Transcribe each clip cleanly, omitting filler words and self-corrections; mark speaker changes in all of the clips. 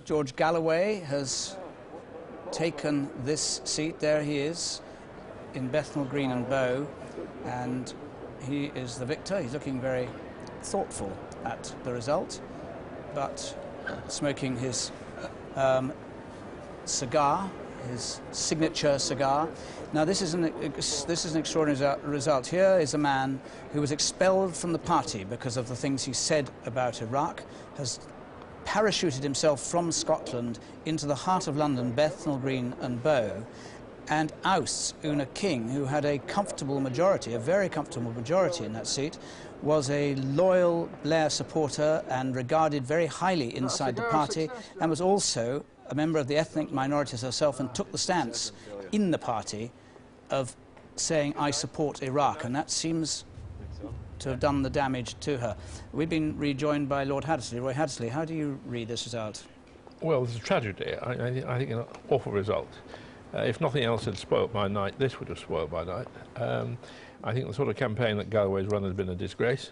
Speaker 1: George Galloway has taken this seat. There he is in Bethnal Green and Bow, and he is the victor. He's looking very thoughtful at the result, but smoking his cigar, his signature cigar. Now this is an extraordinary result. Here is a man who was expelled from the party because of the things he said about Iraq, has parachuted himself from Scotland into the heart of London, Bethnal Green and Bow, and ousts Una King, who had a comfortable majority, a very comfortable majority in that seat, was a loyal Blair supporter and regarded very highly inside the party, and was also a member of the ethnic minorities herself, and took the stance in the party of saying, I support Iraq, and that seems to have done the damage to her. We've been rejoined by Lord Hattersley. Roy Hattersley, how do you read this result?
Speaker 2: Well, it's a tragedy. I think an awful result. If nothing else had spoilt my night, this would have spoilt my night. I think the sort of campaign that Galloway's run has been a disgrace.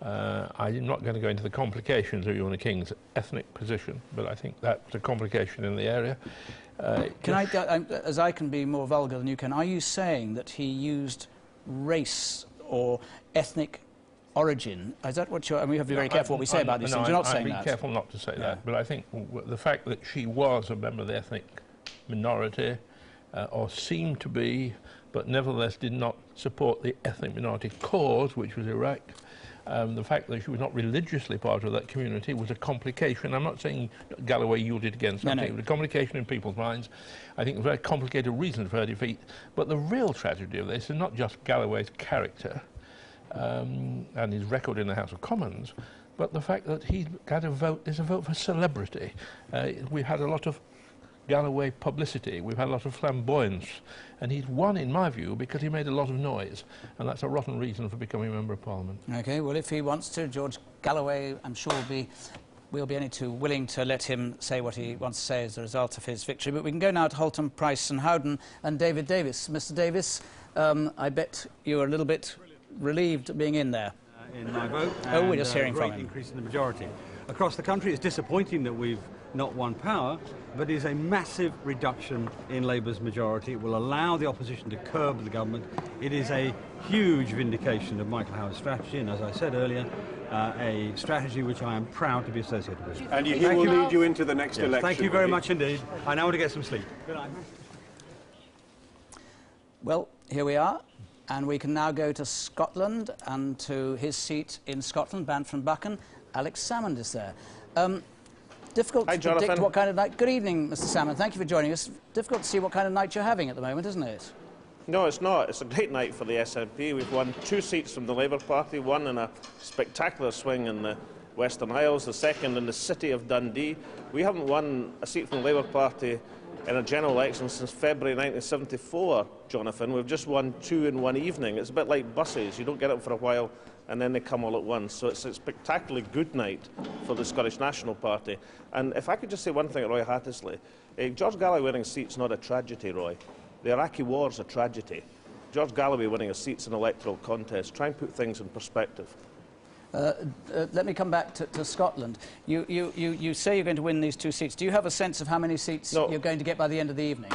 Speaker 2: I'm not going to go into the complications of Una King's ethnic position, but I think that's a complication in the area. As I can be more vulgar than you can, are you saying that he used race or ethnic origin? Is that what you're... I mean, we have to be very careful what we say about these things. You're not saying that. I'd be careful not to say that, but I think the fact that she was a member of the ethnic minority, or seemed to be, but nevertheless did not support the ethnic minority cause, which was Iraq. The fact that she was not religiously part of that community was a complication. I'm not saying Galloway yielded against something. It was a complication in people's minds. I think it was a very complicated reason for her defeat. But the real tragedy of this is not just Galloway's character and his record in the House of Commons, but the fact that he had a vote, there's a vote for celebrity. We had a lot of Galloway publicity, we've had a lot of flamboyance, and he's won, in my view, because he made a lot of noise, and that's a rotten reason for becoming a Member of Parliament. OK, well, if he wants to, George Galloway, I'm sure we'll be only too willing to let him say what he wants to say as a result of his victory. But we can go now to Holton, Price and Howden and David Davis. Mr Davis, I bet you're a little bit relieved being in there.
Speaker 3: In my vote.
Speaker 1: Oh, we're just hearing from him.
Speaker 3: Great increase in the majority. Across the country, it's disappointing that we've not won power, but it is a massive reduction in Labour's majority. It will allow the opposition to curb the government. It is a huge vindication of Michael Howard's strategy, and as I said earlier, a strategy which I am proud to be associated with.
Speaker 4: And he will lead you into the next election.
Speaker 3: Thank you very much indeed. I now want to get some sleep. Good night.
Speaker 1: Well, here we are, and we can now go to Scotland and to his seat in Scotland, Bantram-Buchan. Alex Salmond is there. Difficult to predict what kind of night... Good evening, Mr Salmond. Thank you for joining us. Difficult to see what kind of night you're having at the moment, isn't it?
Speaker 5: No, it's not. It's a great night for the SNP. We've won 2 seats from the Labour Party, one in a spectacular swing in the Western Isles, the second in the city of Dundee. We haven't won a seat from the Labour Party in a general election since February 1974, Jonathan. We've just won 2 in one evening. It's a bit like buses. You don't get them for a while and then they come all at once. So it's a spectacularly good night for the Scottish National Party. And if I could just say one thing at Roy Hattersley, George Galloway winning seats not a tragedy, Roy. The Iraqi war's a tragedy. George Galloway winning a seat's an electoral contest. Try and put things in perspective.
Speaker 1: Let me come back to Scotland. You say you're going to win these 2 seats. Do you have a sense of how many seats you're going to get by the end of the evening?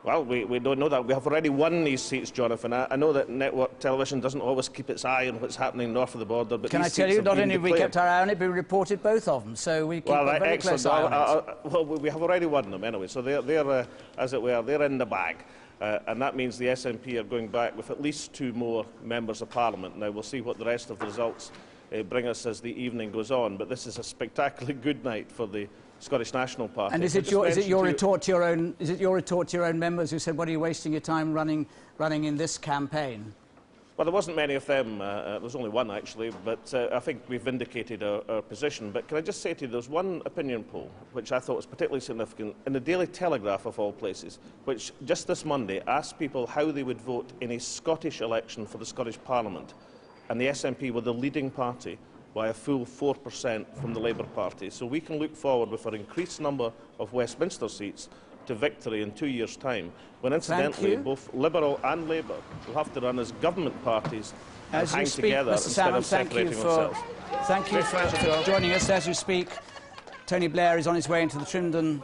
Speaker 5: Well, we don't know that. We have already won these seats, Jonathan. I know that network television doesn't always keep its eye on what's happening north of the border, but
Speaker 1: can I tell you, not only have we kept our eye on it, but we reported both of them, so we keep a very close eye on it.
Speaker 5: Well, we have already won them anyway, so they're as it were, they're in the bag. And that means the SNP are going back with at least 2 more members of Parliament. Now, we'll see what the rest of the results bring us as the evening goes on, but this is a spectacularly good night for the Scottish National Party.
Speaker 1: And is it your retort to your own members who said, what are you wasting your time running in this campaign?
Speaker 5: Well, there wasn't many of them. There was only one, actually, but I think we've vindicated our position. But can I just say to you, there's one opinion poll, which I thought was particularly significant, in the Daily Telegraph, of all places, which just this Monday asked people how they would vote in a Scottish election for the Scottish Parliament. And the SNP were the leading party by a full 4% from the Labour Party. So we can look forward with an increased number of Westminster seats to victory in 2 years' time, when incidentally both Liberal and Labour will have to run as government parties and hang together instead of separating themselves.
Speaker 1: Thank you for joining us. As you speak, Tony Blair is on his way into the Trindon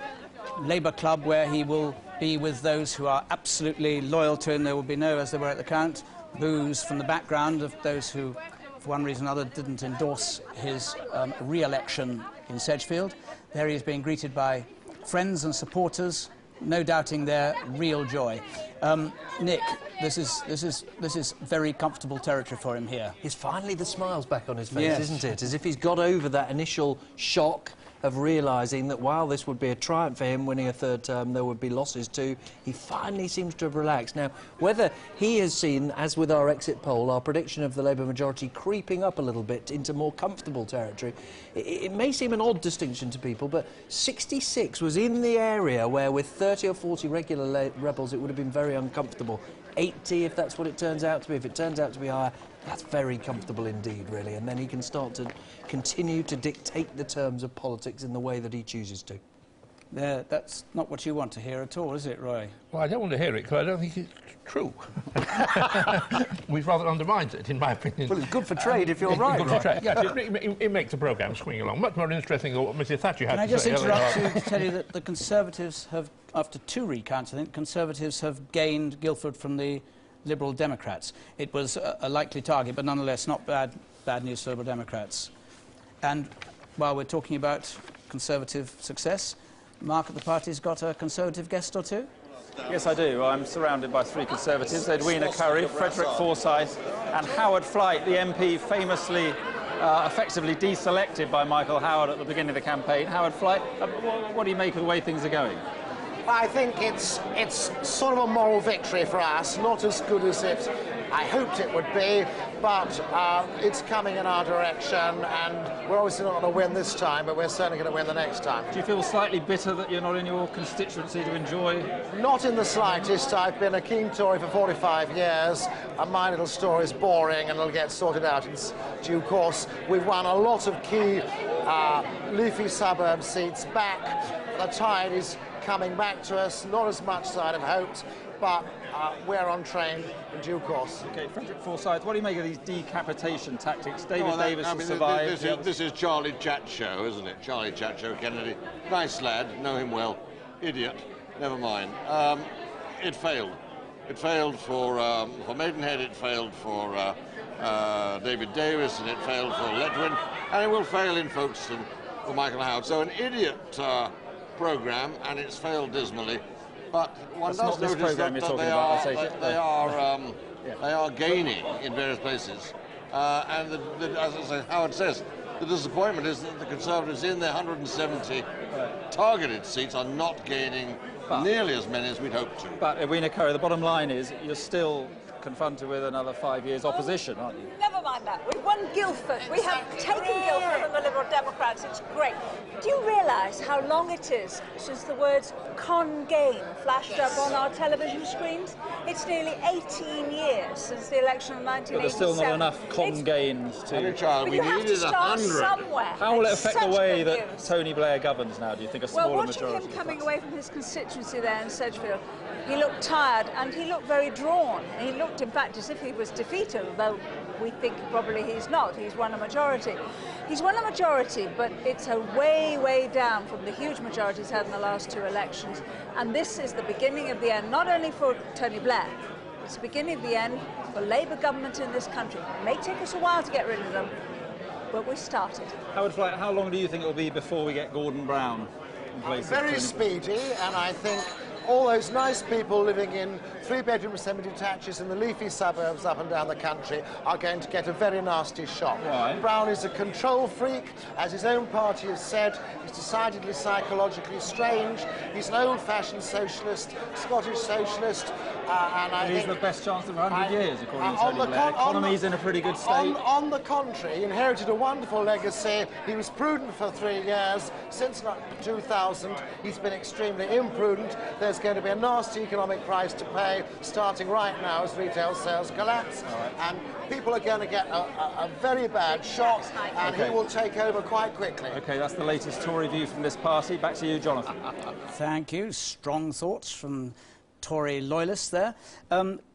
Speaker 1: Labour Club, where he will be with those who are absolutely loyal to him. There will be no, as there were at the count, boos from the background of those who, for one reason or another, didn't endorse his re-election in Sedgefield. There he is being greeted by friends and supporters, no doubting their real joy. Nick, this is very comfortable territory for him here.
Speaker 6: It's finally the smiles back on his face,
Speaker 1: Yes.
Speaker 6: isn't it? As if he's got over that initial shock of realising that while this would be a triumph for him winning a third term, there would be losses too. He finally seems to have relaxed. Now, whether he has seen, as with our exit poll, our prediction of the Labour majority creeping up a little bit into more comfortable territory, it may seem an odd distinction to people, but 66 was in the area where with 30 or 40 regular rebels it would have been very uncomfortable. 80, if that's what it turns out to be. If it turns out to be higher, that's very comfortable indeed, really. And then he can start to continue to dictate the terms of politics in the way that he chooses to.
Speaker 1: That's not what you want to hear at all, is it, Roy?
Speaker 2: Well, I don't want to hear it because I don't think it's true. Which rather undermines it, in my opinion.
Speaker 6: Well, it's good for trade if you're right.
Speaker 2: Good for trade. Yes, it makes the programme swing along. Much more interesting than what Mrs Thatcher had to say.
Speaker 1: Can I just interrupt you to tell you that the Conservatives have, after 2 recounts, I think, Conservatives have gained Guildford from the Liberal Democrats. It was a likely target, but nonetheless not bad news for Liberal Democrats. And while we're talking about Conservative success, Mark at the party's got a Conservative guest or two?
Speaker 7: Yes, I do. I'm surrounded by 3 Conservatives, Edwina Curry, Frederick Forsyth and Howard Flight, the MP famously effectively deselected by Michael Howard at the beginning of the campaign. Howard Flight, what do you make of the way things are going?
Speaker 8: I think it's sort of a moral victory for us, not as good as I hoped it would be, but it's coming in our direction, and we're obviously not going to win this time, but we're certainly going to win the next time.
Speaker 7: Do you feel slightly bitter that you're not in your constituency to enjoy?
Speaker 8: Not in the slightest. I've been a keen Tory for 45 years, and my little story is boring, and it'll get sorted out in due course. We've won a lot of key leafy suburb seats back. The tide is coming back to us, not as much as I'd have hoped, but we're on train in due course.
Speaker 7: OK, Frederick Forsyth, what do you make of these decapitation tactics? David Davis has survived.
Speaker 9: This is Charlie Chatcho, isn't it? Charlie Chatcho Kennedy. Nice lad, know him well. Idiot, never mind. It failed. It failed for Maidenhead, it failed for David Davis, and it failed for Letwin, and it will fail in Folkestone for Michael Howard. So an idiot programme, and it's failed dismally. But one does notice that they are gaining in various places. And as Howard says, the disappointment is that the Conservatives in their 170 targeted seats are not gaining nearly as many as we'd hoped to.
Speaker 7: But Edwina Curry, the bottom line is you're still confronted with another 5 years opposition, aren't you?
Speaker 10: Never mind that. We've won Guildford. We have taken Guildford from the Liberal Democrats. It's great. Do you realise how long it is since the words con gain flashed up on our television screens? It's nearly 18 years since the election of 1987.
Speaker 7: But there's still not enough con gains to...
Speaker 9: Child, we needed 100.
Speaker 10: Somewhere.
Speaker 7: How will it affect the way that Tony Blair governs now, do you think, a smaller majority?
Speaker 10: Well, watching him coming away from his constituency there in Sedgefield, he looked tired and he looked very drawn. He looked, in fact, as if he was defeated, although we think probably he's not. He's won a majority. He's won a majority, but it's a way, way down from the huge majority he's had in the last 2 elections. And this is the beginning of the end, not only for Tony Blair, it's the beginning of the end for Labour government in this country. It may take us a while to get rid of them, but we started.
Speaker 7: Howard Flight, how long do you think it will be before we get Gordon Brown in place?
Speaker 8: Very speedy, and I think all those nice people living in 3-bedroom semi-detaches in the leafy suburbs up and down the country are going to get a very nasty shock.
Speaker 7: Why?
Speaker 8: Brown is a control freak, as his own party has said. He's decidedly psychologically strange. He's an old-fashioned socialist, Scottish socialist, and I think...
Speaker 7: He's the best chance of 100 years, according to Tony Blair. Economy's in a pretty good state.
Speaker 8: On the contrary, he inherited a wonderful legacy. He was prudent for 3 years. Since 2000, he's been extremely imprudent. There's going to be a nasty economic price to pay, starting right now as retail sales collapse. And people are going to get a very bad shock, and he will take over quite quickly.
Speaker 7: OK, that's the latest Tory view from this party. Back to you, Jonathan.
Speaker 1: Thank you. Strong thoughts from Tory loyalists there.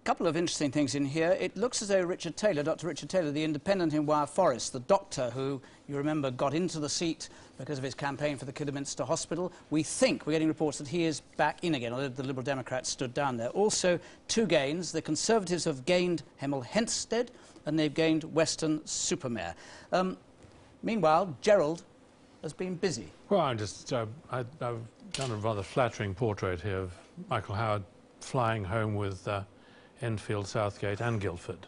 Speaker 1: Couple of interesting things in here. It looks as though Richard Taylor, Dr. Richard Taylor, the independent in Wyre Forest, the doctor who, you remember, got into the seat because of his campaign for the Kidderminster Hospital, we're getting reports that he is back in again, although the Liberal Democrats stood down there. Also, two gains. The Conservatives have gained Hemel Hempstead and they've gained Weston-super-Mare. Meanwhile, Gerald has been busy.
Speaker 11: Well, I've done a rather flattering portrait here of Michael Howard flying home with Enfield, Southgate and Guildford.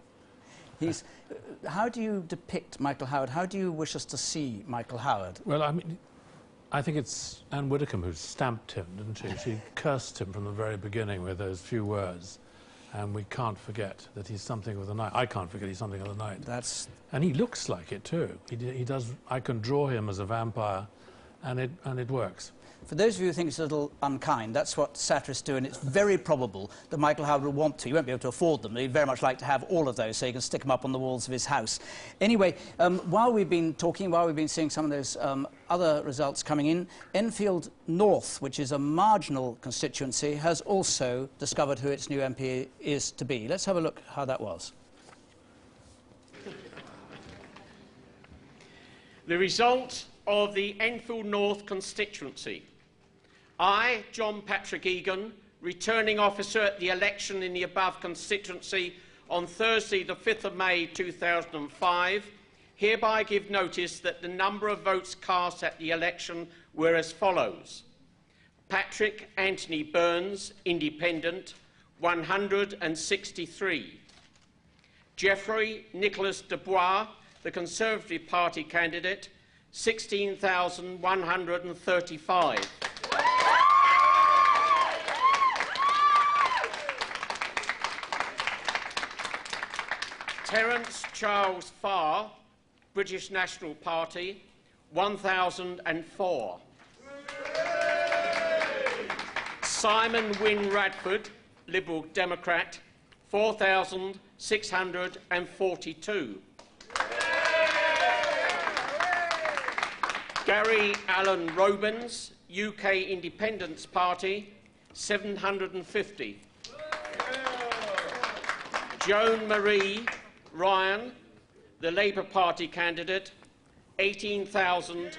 Speaker 1: How do you depict Michael Howard? How do you wish us to see Michael Howard?
Speaker 11: Well, I mean, I think it's Anne Widdecombe who stamped him, didn't she? She cursed him from the very beginning with those few words. And we can't forget that he's something of the night. I can't forget he's something of the night. And he looks like it too. He does. I can draw him as a vampire, and it works.
Speaker 1: For those of you who think it's a little unkind, that's what satirists do, and it's very probable that Michael Howard will want to. He won't be able to afford them. He'd very much like to have all of those so he can stick them up on the walls of his house. Anyway, while we've been talking, while we've been seeing some of those other results coming in, Enfield North, which is a marginal constituency, has also discovered who its new MP is to be. Let's have a look how that was.
Speaker 12: The result of the Enfield North constituency. I, John Patrick Egan, returning officer at the election in the above constituency on Thursday the 5th of May 2005, hereby give notice that the number of votes cast at the election were as follows. Patrick Anthony Burns, Independent, 163. Geoffrey Nicholas Dubois, the Conservative Party candidate, 16,135. Terence Charles Farr, British National Party, 1,004. Simon Wynne Radford, Liberal Democrat, 4,642. Gary Allen Robins, UK Independence Party, 750. Joan Marie Ryan, the Labour Party candidate, 18,000.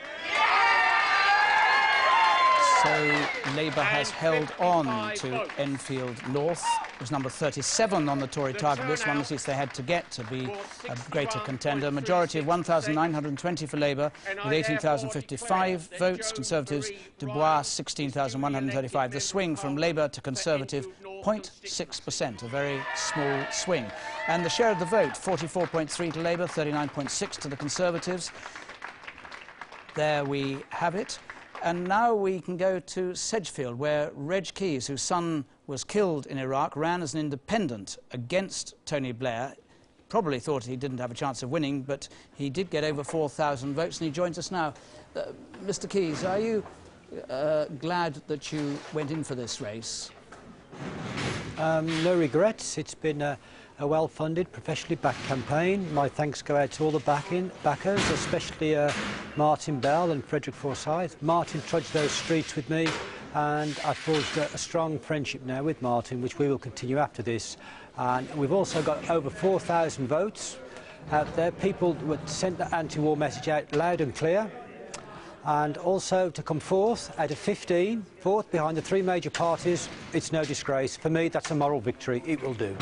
Speaker 1: So Labour has held on to Enfield North. It was number 37 on the Tory target list, one of the seats they had to get to be a greater contender. Majority of 1,920 for Labour, with 18,055 votes. Conservatives, Dubois, 16,135. The swing from Labour to Conservative, 0.6%, a very small swing. And the share of the vote, 44.3 to Labour, 39.6 to the Conservatives. There we have it. And now we can go to Sedgefield, where Reg Keyes, whose son was killed in Iraq, ran as an independent against Tony Blair. Probably thought he didn't have a chance of winning, but he did get over 4,000 votes, and he joins us now. Mr. Keyes, are you glad that you went in for this race?
Speaker 13: No regrets. It's been a well-funded, professionally backed campaign. My thanks go out to all the backers, especially Martin Bell and Frederick Forsyth. Martin trudged those streets with me, and I forged a strong friendship now with Martin, which we will continue after this. And we've also got over 4,000 votes out there. People would send the anti-war message out loud and clear. And also to come fourth out of 15, fourth behind the three major parties, it's no disgrace. For me, that's a moral victory. It will do.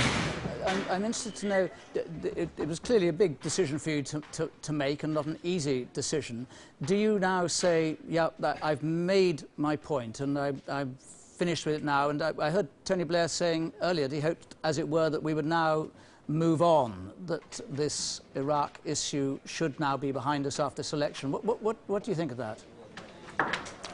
Speaker 1: I'm interested to know, it was clearly a big decision for you to make, and not an easy decision. Do you now say, yeah, I've made my point and I've finished with it now? And I heard Tony Blair saying earlier that he hoped, as it were, that we would now move on, that this Iraq issue should now be behind us after this election. What do you think of that?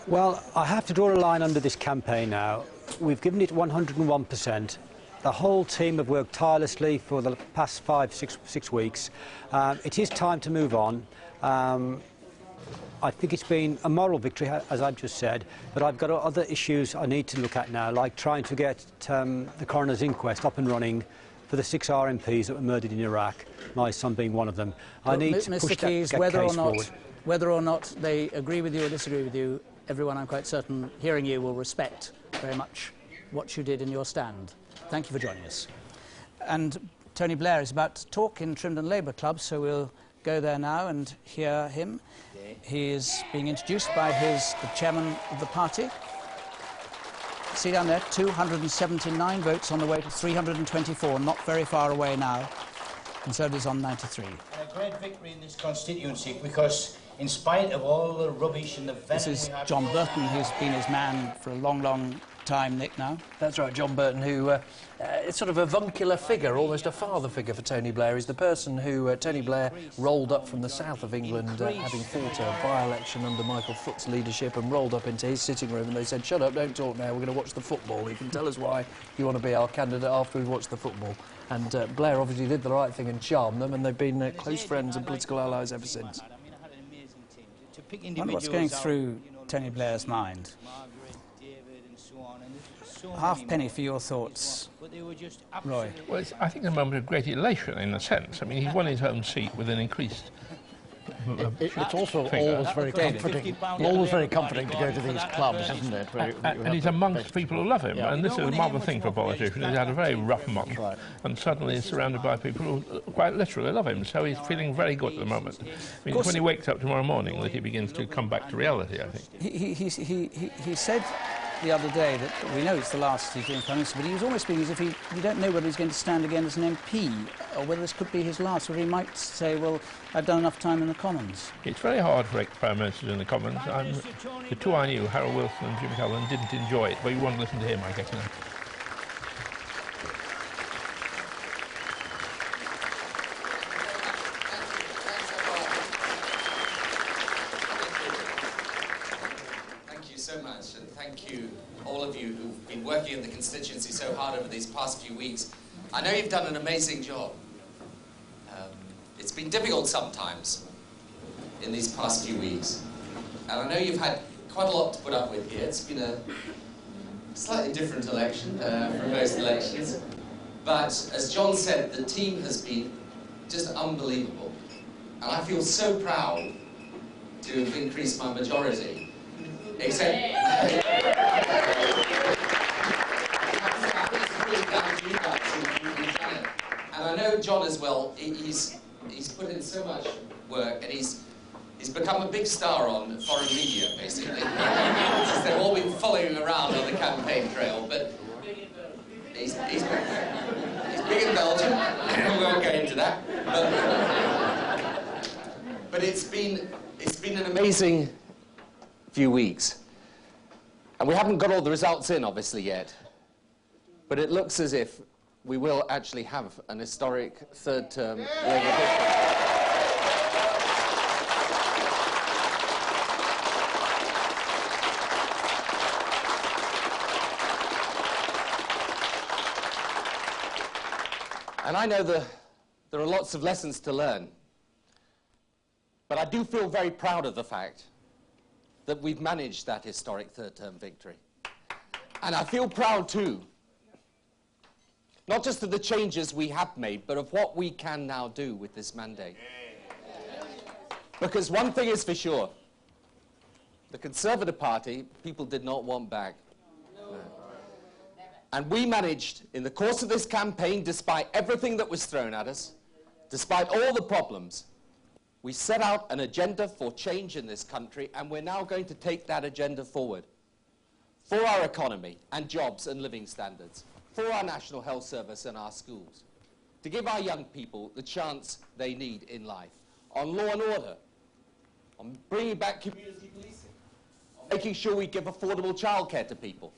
Speaker 13: Well, I have to draw a line under this campaign now. We've given it 101%. The whole team have worked tirelessly for the past 5-6 weeks. It is time to move on. I think it's been a moral victory, as I've just said, but I've got other issues I need to look at now, like trying to get the coroner's inquest up and running for the 6 RMPs that were murdered in Iraq, my son being one of them. I need to push that case forward.
Speaker 1: Whether or not they agree with you or disagree with you, everyone, I'm quite certain, hearing you, will respect very much. what you did in your stand. Thank you for joining us. And Tony Blair is about to talk in Trimdon Labour Club, so we'll go there now and hear him. He is being introduced by the chairman of the party. See down there, 279 votes on the way to 324, not very far away now. Conservatives on 93.
Speaker 14: And a great victory in this constituency, because in spite of all the rubbish and the venom...
Speaker 1: This is John Burton, who's been his man for a long, long time, Nick, now.
Speaker 6: That's right, John Burton, who is sort of a avuncular figure, almost a father figure for Tony Blair. He's the person who Tony Blair rolled up from the south of England, having fought a by-election under Michael Foot's leadership, and rolled up into his sitting room, and they said, "Shut up, don't talk now, we're going to watch the football. You can tell us why you want to be our candidate after we've watched the football." And Blair obviously did the right thing and charmed them, and they've been close friends and political allies ever since.
Speaker 1: I wonder what's going through Tony Blair's mind. Halfpenny for your thoughts, Roy.
Speaker 2: Well, it's, I think, a moment of great elation in a sense. I mean, he's won his own seat with an increased...
Speaker 15: It's also always very comforting to go to these clubs, isn't it?
Speaker 2: And he's amongst people who love him, and this is a marvellous thing for a politician. He's had a very rough month, and suddenly he's surrounded by people who quite literally love him, so he's feeling very good at the moment. I mean, it's when he wakes up tomorrow morning that he begins to come back to reality, I think.
Speaker 1: He said the other day that we know it's the last he's doing Prime Minister, but he was almost speaking as if you don't know whether he's going to stand again as an MP or whether this could be his last, or he might say, well, I've done enough time in the Commons.
Speaker 2: It's very hard for ex-Prime Ministers in the Commons. The two I knew, Harold Wilson and Jimmy Cullen, didn't enjoy it, but you want to listen to him, I guess now.
Speaker 16: All of you who've been working in the constituency so hard over these past few weeks. I know you've done an amazing job. It's been difficult sometimes in these past few weeks. And I know you've had quite a lot to put up with here. It's been a slightly different election from most elections. But as John said, the team has been just unbelievable. And I feel so proud to have increased my majority. Except... And I know John as well, he's put in so much work, and he's become a big star on foreign media, basically. They've all been following him around on the campaign trail, but he's big in Belgium. We won't go into that. But it's been an amazing few weeks. And we haven't got all the results in, obviously, yet. But it looks as if we will actually have an historic third-term Labour victory. And I know there are lots of lessons to learn. But I do feel very proud of the fact that we've managed that historic third-term victory. And I feel proud, too, not just of the changes we have made, but of what we can now do with this mandate. Because one thing is for sure, the Conservative Party, people did not want back. No. And we managed, in the course of this campaign, despite everything that was thrown at us, despite all the problems, we set out an agenda for change in this country, and we're now going to take that agenda forward for our economy and jobs and living standards, for our National Health Service and our schools, to give our young people the chance they need in life, on law and order, on bringing back community policing, on making sure we give affordable childcare to people,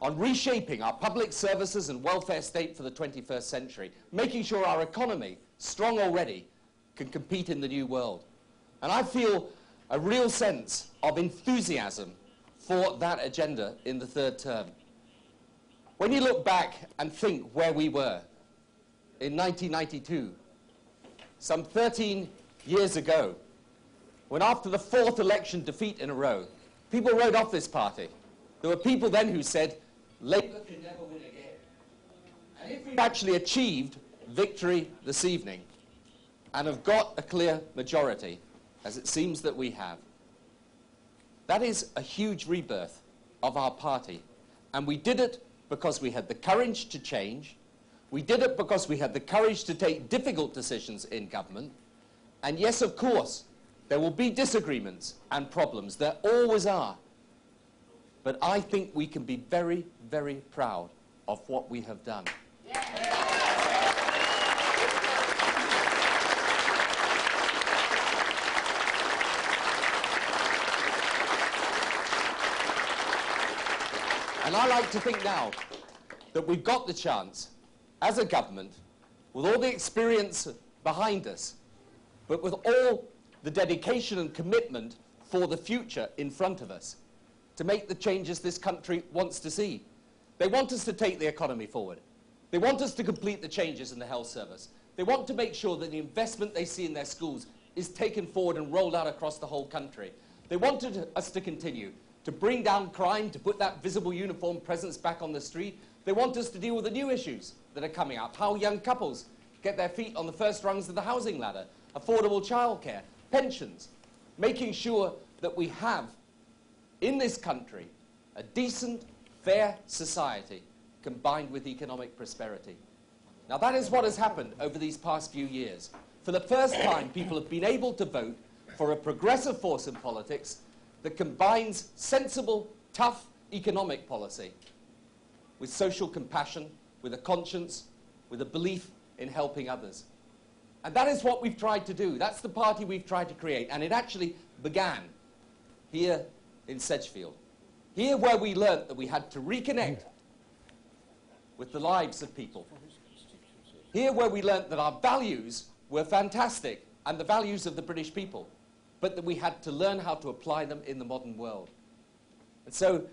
Speaker 16: on reshaping our public services and welfare state for the 21st century, making sure our economy, strong already, can compete in the new world. And I feel a real sense of enthusiasm for that agenda in the third term. When you look back and think where we were in 1992, some 13 years ago, when after the fourth election defeat in a row, people wrote off this party. There were people then who said, Labour can never win again. And if we've actually achieved victory this evening, and have got a clear majority, as it seems that we have, that is a huge rebirth of our party. And we did it because we had the courage to change. We did it because we had the courage to take difficult decisions in government. And yes, of course, there will be disagreements and problems. There always are. But I think we can be very, very proud of what we have done. And I like to think now that we've got the chance, as a government, with all the experience behind us, but with all the dedication and commitment for the future in front of us, to make the changes this country wants to see. They want us to take the economy forward. They want us to complete the changes in the health service. They want to make sure that the investment they see in their schools is taken forward and rolled out across the whole country. They wanted us to continue to bring down crime, to put that visible uniform presence back on the street. They want us to deal with the new issues that are coming up, how young couples get their feet on the first rungs of the housing ladder, affordable childcare, pensions, making sure that we have, in this country, a decent, fair society combined with economic prosperity. Now that is what has happened over these past few years. For the first time, people have been able to vote for a progressive force in politics that combines sensible, tough economic policy with social compassion, with a conscience, with a belief in helping others. And that is what we've tried to do. That's the party we've tried to create. And it actually began here in Sedgefield. Here where we learnt that we had to reconnect with the lives of people. Here where we learnt that our values were fantastic and the values of the British people, but that we had to learn how to apply them in the modern world. And so,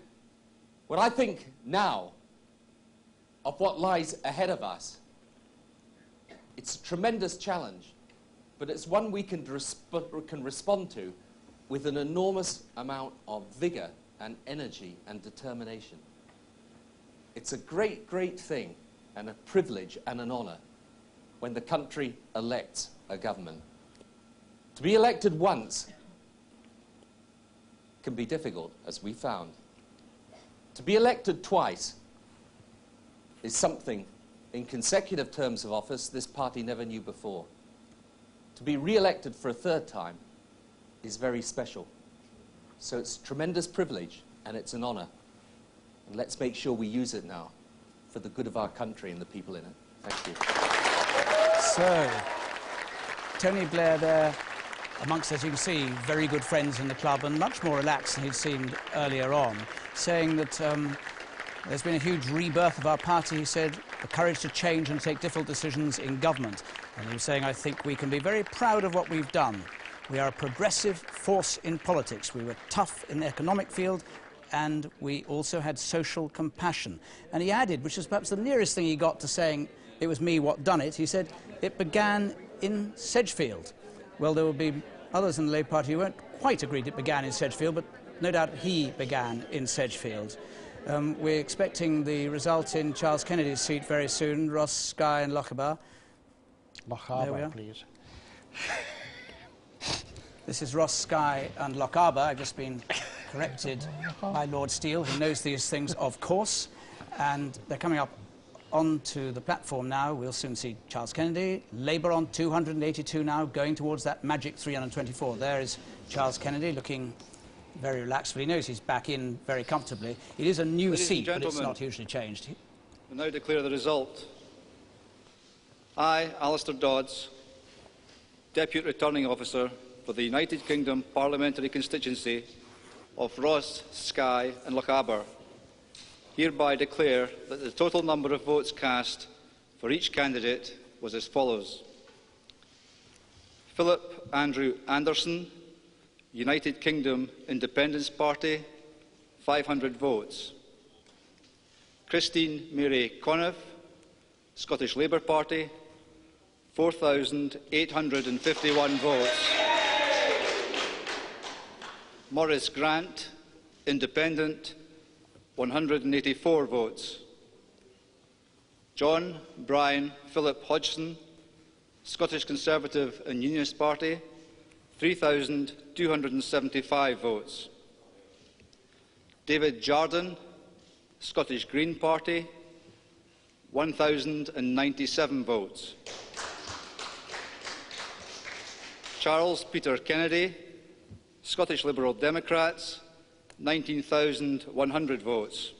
Speaker 16: when I think now of what lies ahead of us, it's a tremendous challenge, but it's one we can respond to with an enormous amount of vigour and energy and determination. It's a great, great thing and a privilege and an honour when the country elects a government. To be elected once can be difficult, as we found. To be elected twice is something, in consecutive terms of office, this party never knew before. To be re-elected for a third time is very special. So it's a tremendous privilege and it's an honour. And let's make sure we use it now for the good of our country and the people in it. Thank you.
Speaker 1: So, Tony Blair there, amongst, as you can see, very good friends in the club and much more relaxed than he'd seemed earlier on, saying that there's been a huge rebirth of our party, he said, the courage to change and take difficult decisions in government. And he was saying, I think we can be very proud of what we've done. We are a progressive force in politics. We were tough in the economic field, and we also had social compassion. And he added, which is perhaps the nearest thing he got to saying, it was me what done it, he said, it began in Sedgefield. Well, there will be others in the Labour Party who won't quite agree it began in Sedgefield, but no doubt he began in Sedgefield. We're expecting the result in Charles Kennedy's seat very soon, Ross, Skye and Lochaber.
Speaker 15: Lochaber, please.
Speaker 1: This is Ross, Skye and Lochaber. I've just been corrected by Lord Steele, who knows these things, of course. And they're coming up onto the platform now. We'll soon see Charles Kennedy. Labour on 282 now, going towards that magic 324. There is Charles Kennedy looking very relaxed, but he knows he's back in very comfortably. It is a new seat, but it's not hugely changed.
Speaker 17: I now declare the result. I, Alistair Dodds, Deputy Returning Officer for the United Kingdom Parliamentary Constituency of Ross, Skye and Lochaber, hereby declare that the total number of votes cast for each candidate was as follows. Philip Andrew Anderson, United Kingdom Independence Party, 500 votes. Christine Mary Conniff, Scottish Labour Party, 4,851 votes. Maurice Grant, Independent, 184 votes. John Brian Philip Hodgson, Scottish Conservative and Unionist Party, 3,275 votes. David Jardine, Scottish Green Party, 1,097 votes. Charles Peter Kennedy, Scottish Liberal Democrats, 19,100 votes.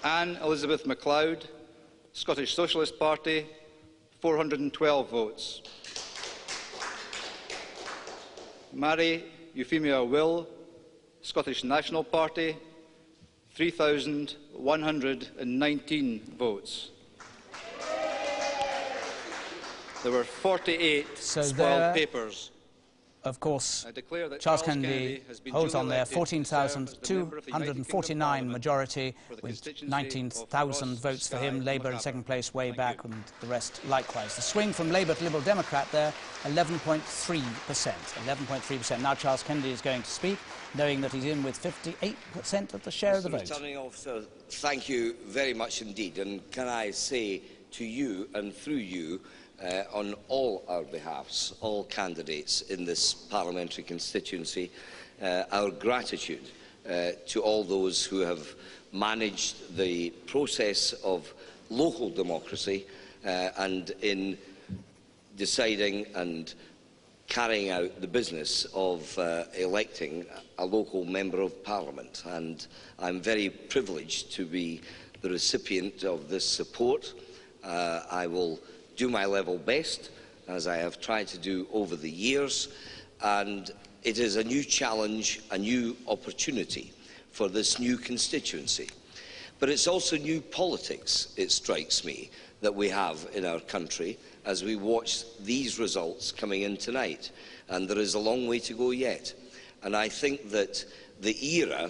Speaker 17: Anne Elizabeth MacLeod, Scottish Socialist Party, 412 votes. Mary Euphemia Will, Scottish National Party, 3,119 votes. There were 48 spoiled papers.
Speaker 1: Of course, Charles Kennedy holds on there, 14,249 majority, with 19,000 votes for him, Labour in second place way back, and the rest likewise. The swing from Labour to Liberal Democrat there, 11.3%. 11.3%. Now Charles Kennedy is going to speak, knowing that he's in with 58% of the share of the vote.
Speaker 18: Returning officer, thank you very much indeed. And can I say to you and through you, on all our behalfs, all candidates in this parliamentary constituency, our gratitude to all those who have managed the process of local democracy and in deciding and carrying out the business of electing a local Member of Parliament. And I'm very privileged to be the recipient of this support. I will do my level best, as I have tried to do over the years, and it is a new challenge, a new opportunity for this new constituency. But it's also new politics, it strikes me, that we have in our country as we watch these results coming in tonight, and there is a long way to go yet. And I think that the era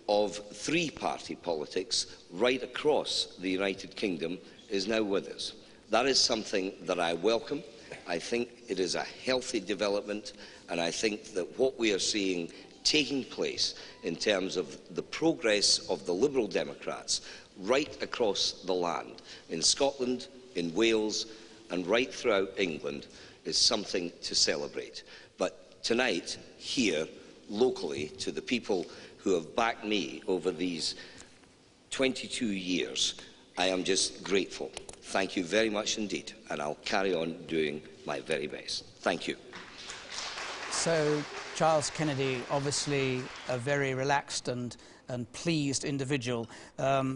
Speaker 18: of three-party politics right across the United Kingdom is now with us. That is something that I welcome. I think it is a healthy development, and I think that what we are seeing taking place in terms of the progress of the Liberal Democrats right across the land, in Scotland, in Wales, and right throughout England, is something to celebrate. But tonight, here, locally, to the people who have backed me over these 22 years, I am just grateful. Thank you very much indeed, and I'll carry on doing my very best. Thank you.
Speaker 1: So, Charles Kennedy, obviously a very relaxed and pleased individual,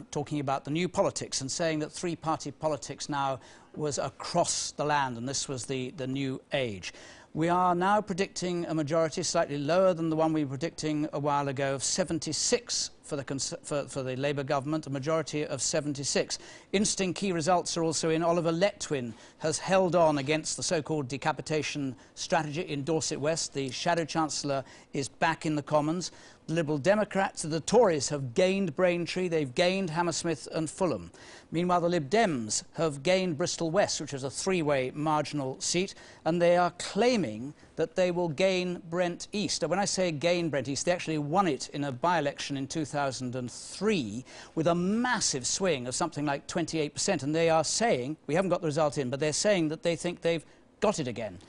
Speaker 1: talking about the new politics and saying that three-party politics now was across the land, and this was the new age. We are now predicting a majority slightly lower than the one we were predicting a while ago of 76 for the Labour government, a majority of 76. Interesting key results are also in. Oliver Letwin has held on against the so-called decapitation strategy in Dorset West. The Shadow Chancellor is back in the Commons. The Liberal Democrats and the Tories have gained Braintree, they've gained Hammersmith and Fulham. Meanwhile, the LibDems have gained Bristol West, which is a three-way marginal seat, and they are claiming that they will gain Brent East. Now, when I say gain Brent East, they actually won it in a by-election in 2003 with a massive swing of something like 28%, and they are saying, we haven't got the result in, but they're saying that they think they've got it again.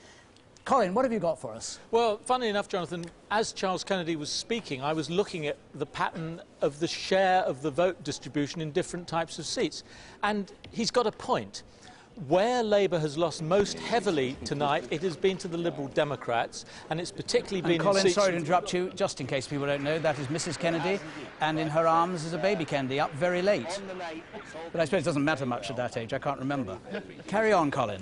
Speaker 1: Colin, what have you got for us?
Speaker 11: Well, funnily enough, Jonathan, as Charles Kennedy was speaking, I was looking at the pattern of the share of the vote distribution in different types of seats. And he's got a point. Where Labour has lost most heavily tonight, it has been to the Liberal Democrats, and it's particularly been
Speaker 1: Colin,
Speaker 11: in seats...
Speaker 1: sorry to interrupt you, just in case people don't know, that is Mrs Kennedy, and in her arms is a baby Kennedy, up very late. But I suppose it doesn't matter much at that age, I can't remember. Carry on, Colin.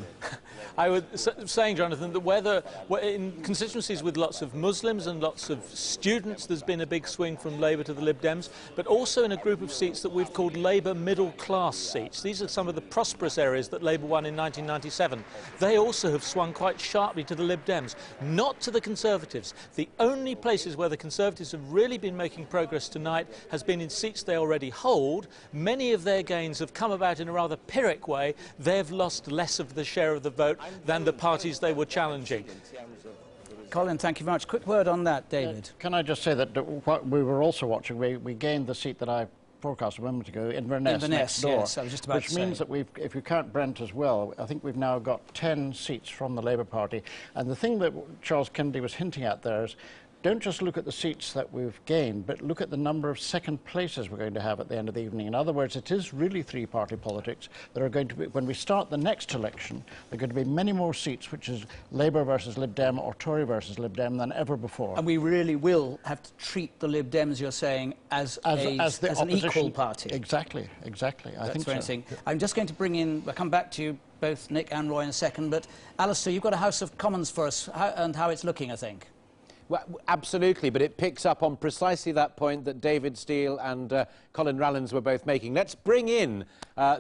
Speaker 11: I was saying, Jonathan, that whether in constituencies with lots of Muslims and lots of students, there's been a big swing from Labour to the Lib Dems, but also in a group of seats that we've called Labour middle-class seats. These are some of the prosperous areas that Labour won in 1997. They also have swung quite sharply to the Lib Dems, not to the Conservatives. The only places where the Conservatives have really been making progress tonight has been in seats they already hold. Many of their gains have come about in a rather Pyrrhic way. They've lost less of the share of the vote than the parties they were challenging.
Speaker 1: Colin, thank you very much. Quick word on that, David.
Speaker 15: Can I just say that what we were also watching, we gained the seat that I forecast a moment ago, Inverness next door,
Speaker 1: yes, I was just about to say.
Speaker 15: Which means that if you count Brent as well, I think we've now got 10 seats from the Labour Party. And the thing that Charles Kennedy was hinting at there is, don't just look at the seats that we've gained, but look at the number of second places we're going to have at the end of the evening. In other words, it is really three-party politics. There are going to be, when we start the next election, there are going to be many more seats, which is Labour versus Lib Dem or Tory versus Lib Dem, than ever before.
Speaker 1: And we really will have to treat the Lib Dems, you're saying, as an equal party.
Speaker 15: Exactly, exactly. I think so.
Speaker 1: Interesting. I'm just going to bring in, I'll come back to you, both Nick and Roy, in a second, but Alistair, you've got a House of Commons for us, and how it's looking, I think.
Speaker 19: Well, absolutely, but it picks up on precisely that point that David Steele and Colin Rallans were both making. Let's bring in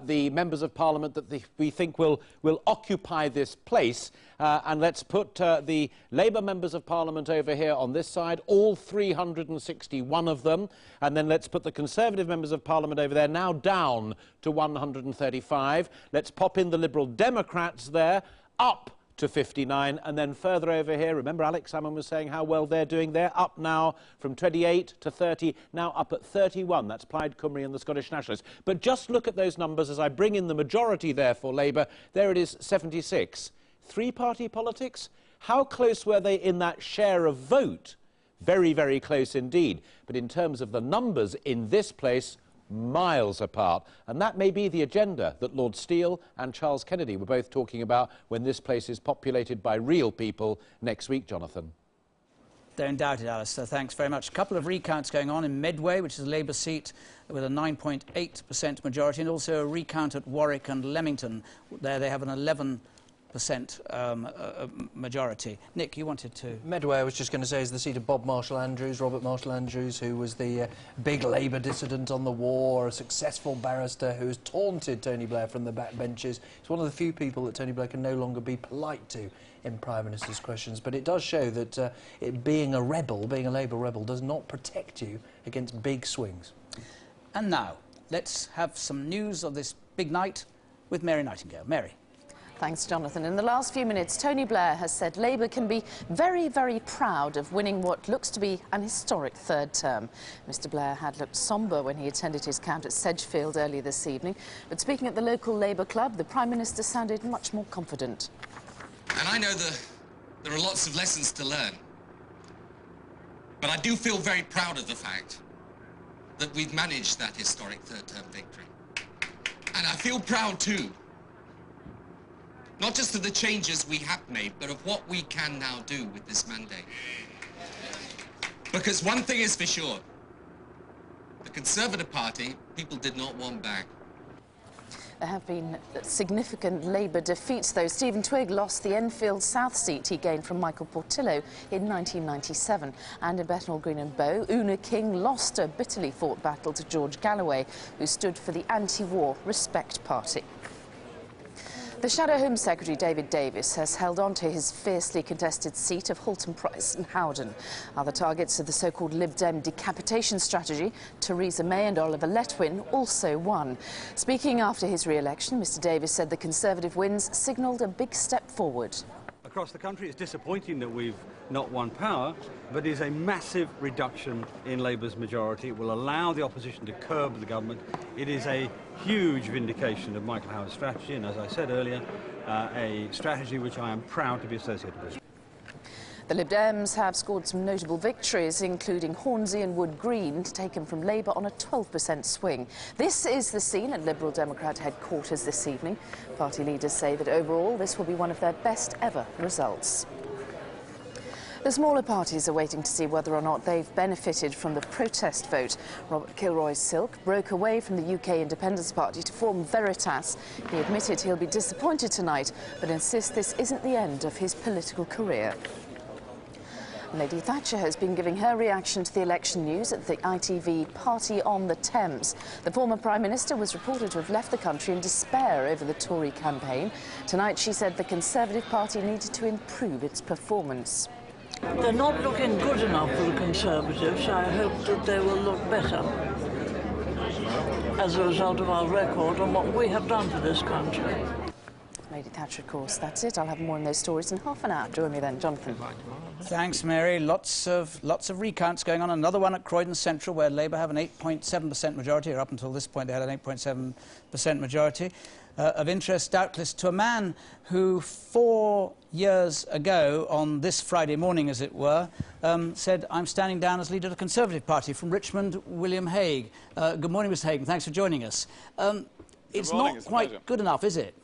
Speaker 19: the members of Parliament that we think will occupy this place, and let's put the Labour members of Parliament over here on this side, all 361 of them, and then let's put the Conservative members of Parliament over there, now down to 135. Let's pop in the Liberal Democrats there, up to 59, and then further over here, remember Alex Salmon was saying how well they're doing. They're up now from 28 to 30, now up at 31. That's Plaid Cymru and the Scottish Nationalists. But just look at those numbers as I bring in the majority there for Labour. There it is, 76. Three-party politics? How close were they in that share of vote? Very, very close indeed. But in terms of the numbers in this place, miles apart. And that may be the agenda that Lord Steele and Charles Kennedy were both talking about when this place is populated by real people next week, Jonathan.
Speaker 1: Don't doubt it, Alistair. Thanks very much. A couple of recounts going on in Medway, which is a Labour seat with a 9.8% majority, and also a recount at Warwick and Leamington. There they have an 11% majority. Nick, you wanted to...
Speaker 6: Medway, I was just going to say, is the seat of Bob Marshall-Andrews, Robert Marshall-Andrews, who was the big Labour dissident on the war, a successful barrister who has taunted Tony Blair from the backbenches. He's one of the few people that Tony Blair can no longer be polite to in Prime Minister's questions. But it does show that being a rebel, being a Labour rebel, does not protect you against big swings.
Speaker 1: And now, let's have some news of this big night with Mary Nightingale. Mary.
Speaker 20: Thanks, Jonathan. In the last few minutes, Tony Blair has said Labour can be very, very proud of winning what looks to be an historic third term. Mr Blair had looked sombre when he attended his count at Sedgefield earlier this evening, but speaking at the local Labour club, the Prime Minister sounded much more confident.
Speaker 21: And I know that there are lots of lessons to learn, but I do feel very proud of the fact that we've managed that historic third term victory. And I feel proud too, not just of the changes we have made, but of what we can now do with this mandate. Because one thing is for sure, the Conservative Party, people did not want back.
Speaker 20: There have been significant Labour defeats, though. Stephen Twigg lost the Enfield South seat he gained from Michael Portillo in 1997. And in Bethnal Green and Bow, Una King lost a bitterly fought battle to George Galloway, who stood for the anti-war Respect Party. The Shadow Home Secretary, David Davis, has held on to his fiercely contested seat of Halton Price and Howden. Other targets of the so-called LibDem decapitation strategy, Theresa May and Oliver Letwin, also won. Speaking after his re-election, Mr Davis said the Conservative wins signalled a big step forward.
Speaker 3: Across the country, it's disappointing that we've not won power, but it is a massive reduction in Labour's majority. It will allow the opposition to curb the government. It is a huge vindication of Michael Howard's strategy, and as I said earlier, a strategy which I am proud to be associated with.
Speaker 20: The Lib Dems have scored some notable victories, including Hornsey and Wood Green, taken from Labour on a 12% swing. This is the scene at Liberal Democrat headquarters this evening. Party leaders say that overall this will be one of their best ever results. The smaller parties are waiting to see whether or not they've benefited from the protest vote. Robert Kilroy-Silk broke away from the UK Independence Party to form Veritas. He admitted he'll be disappointed tonight, but insists this isn't the end of his political career. Lady Thatcher has been giving her reaction to the election news at the ITV Party on the Thames. The former Prime Minister was reported to have left the country in despair over the Tory campaign. Tonight she said the Conservative Party needed to improve its performance.
Speaker 22: They're not looking good enough for the Conservatives. I hope that they will look better as a result of our record and what we have done for this country.
Speaker 20: Lady Thatcher, of course. That's it. I'll have more on those stories in half an hour. Join me then, Jonathan.
Speaker 1: Thanks, Mary. Lots of recounts going on. Another one at Croydon Central, where Labour have an 8.7% majority, or up until this point they had an 8.7% majority. of interest, doubtless, to a man who 4 years ago, on this Friday morning, as it were, said, "I'm standing down as leader of the Conservative Party," from Richmond, William Hague. Good morning, Mr. Hague, and thanks for joining us. It's not quite good enough, is it?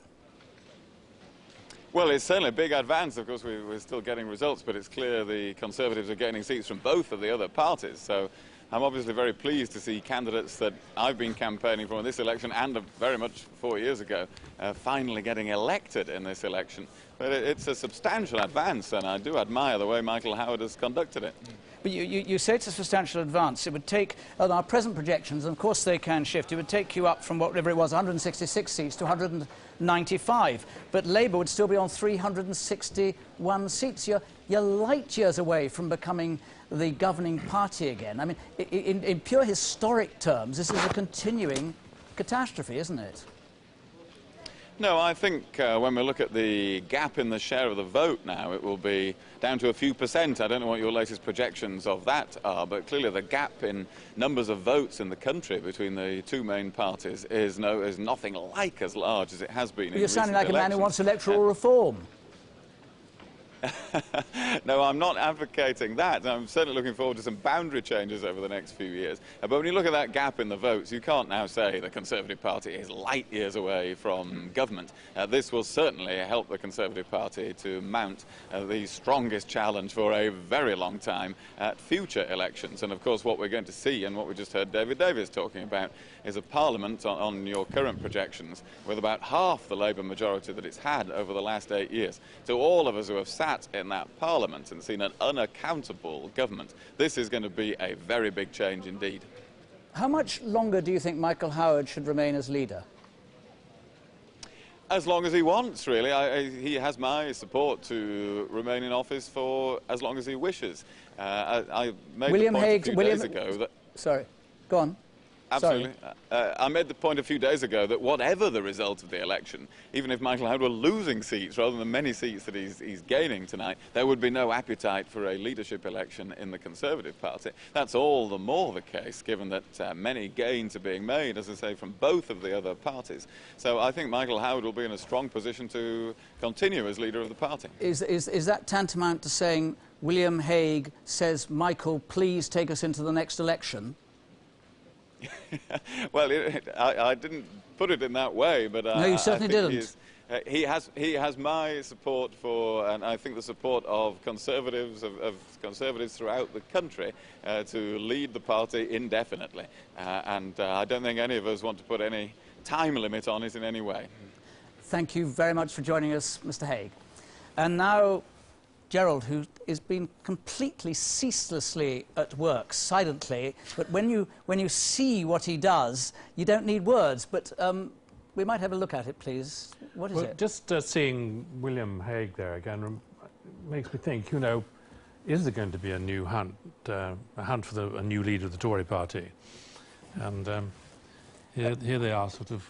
Speaker 4: Well, it's certainly a big advance. Of course, we're still getting results, but it's clear the Conservatives are gaining seats from both of the other parties. So I'm obviously very pleased to see candidates that I've been campaigning for in this election and very much 4 years ago finally getting elected in this election. But it's a substantial advance, and I do admire the way Michael Howard has conducted it.
Speaker 1: But you say it's a substantial advance. It would take, on our present projections, and of course they can shift, it would take you up from whatever it was, 166 seats to 195. But Labour would still be on 361 seats. You're light years away from becoming the governing party again. I mean, in pure historic terms, this is a continuing catastrophe, isn't it?
Speaker 4: No, I think when we look at the gap in the share of the vote now, it will be down to a few percent. I don't know what your latest projections of that are, but clearly the gap in numbers of votes in the country between the two main parties is nothing like as large as it has been in recent elections.
Speaker 1: You're sounding like a man who wants electoral reform.
Speaker 4: No, I'm not advocating that. I'm certainly looking forward to some boundary changes over the next few years. But when you look at that gap in the votes, you can't now say the Conservative Party is light years away from government. This will certainly help the Conservative Party to mount the strongest challenge for a very long time at future elections. And of course, what we're going to see, and what we just heard David Davies talking about, is a parliament on your current projections with about half the Labour majority that it's had over the last 8 years. So all of us who have sat in that parliament and seen an unaccountable government, this is going to be a very big change indeed.
Speaker 1: How much longer do you think Michael Howard should remain as leader?
Speaker 4: As long as he wants, really. He has my support to remain in office for as long as he wishes. I made
Speaker 1: William
Speaker 4: the point
Speaker 1: Hague,
Speaker 4: a few days ago that...
Speaker 1: Sorry, go on.
Speaker 4: Absolutely. I made the point a few days ago that whatever the result of the election, even if Michael Howard were losing seats rather than the many seats that he's gaining tonight, there would be no appetite for a leadership election in the Conservative Party. That's all the more the case, given that many gains are being made, as I say, from both of the other parties. So I think Michael Howard will be in a strong position to continue as leader of the party.
Speaker 1: Is that tantamount to saying William Hague says, "Michael, please take us into the next election"?
Speaker 4: Well, I didn't put it in that way, but
Speaker 1: no, you certainly didn't.
Speaker 4: He has my support for, and I think the support of conservatives throughout the country to lead the party indefinitely. And I don't think any of us want to put any time limit on it in any way.
Speaker 1: Thank you very much for joining us, Mr. Hague. And now, Gerald, who has been completely ceaselessly at work, silently, but when you see what he does, you don't need words. But we might have a look at it, please. What is it?
Speaker 11: Just seeing William Hague there again makes me think, you know, is there going to be a new hunt, a hunt for a new leader of the Tory party? And here they are, sort of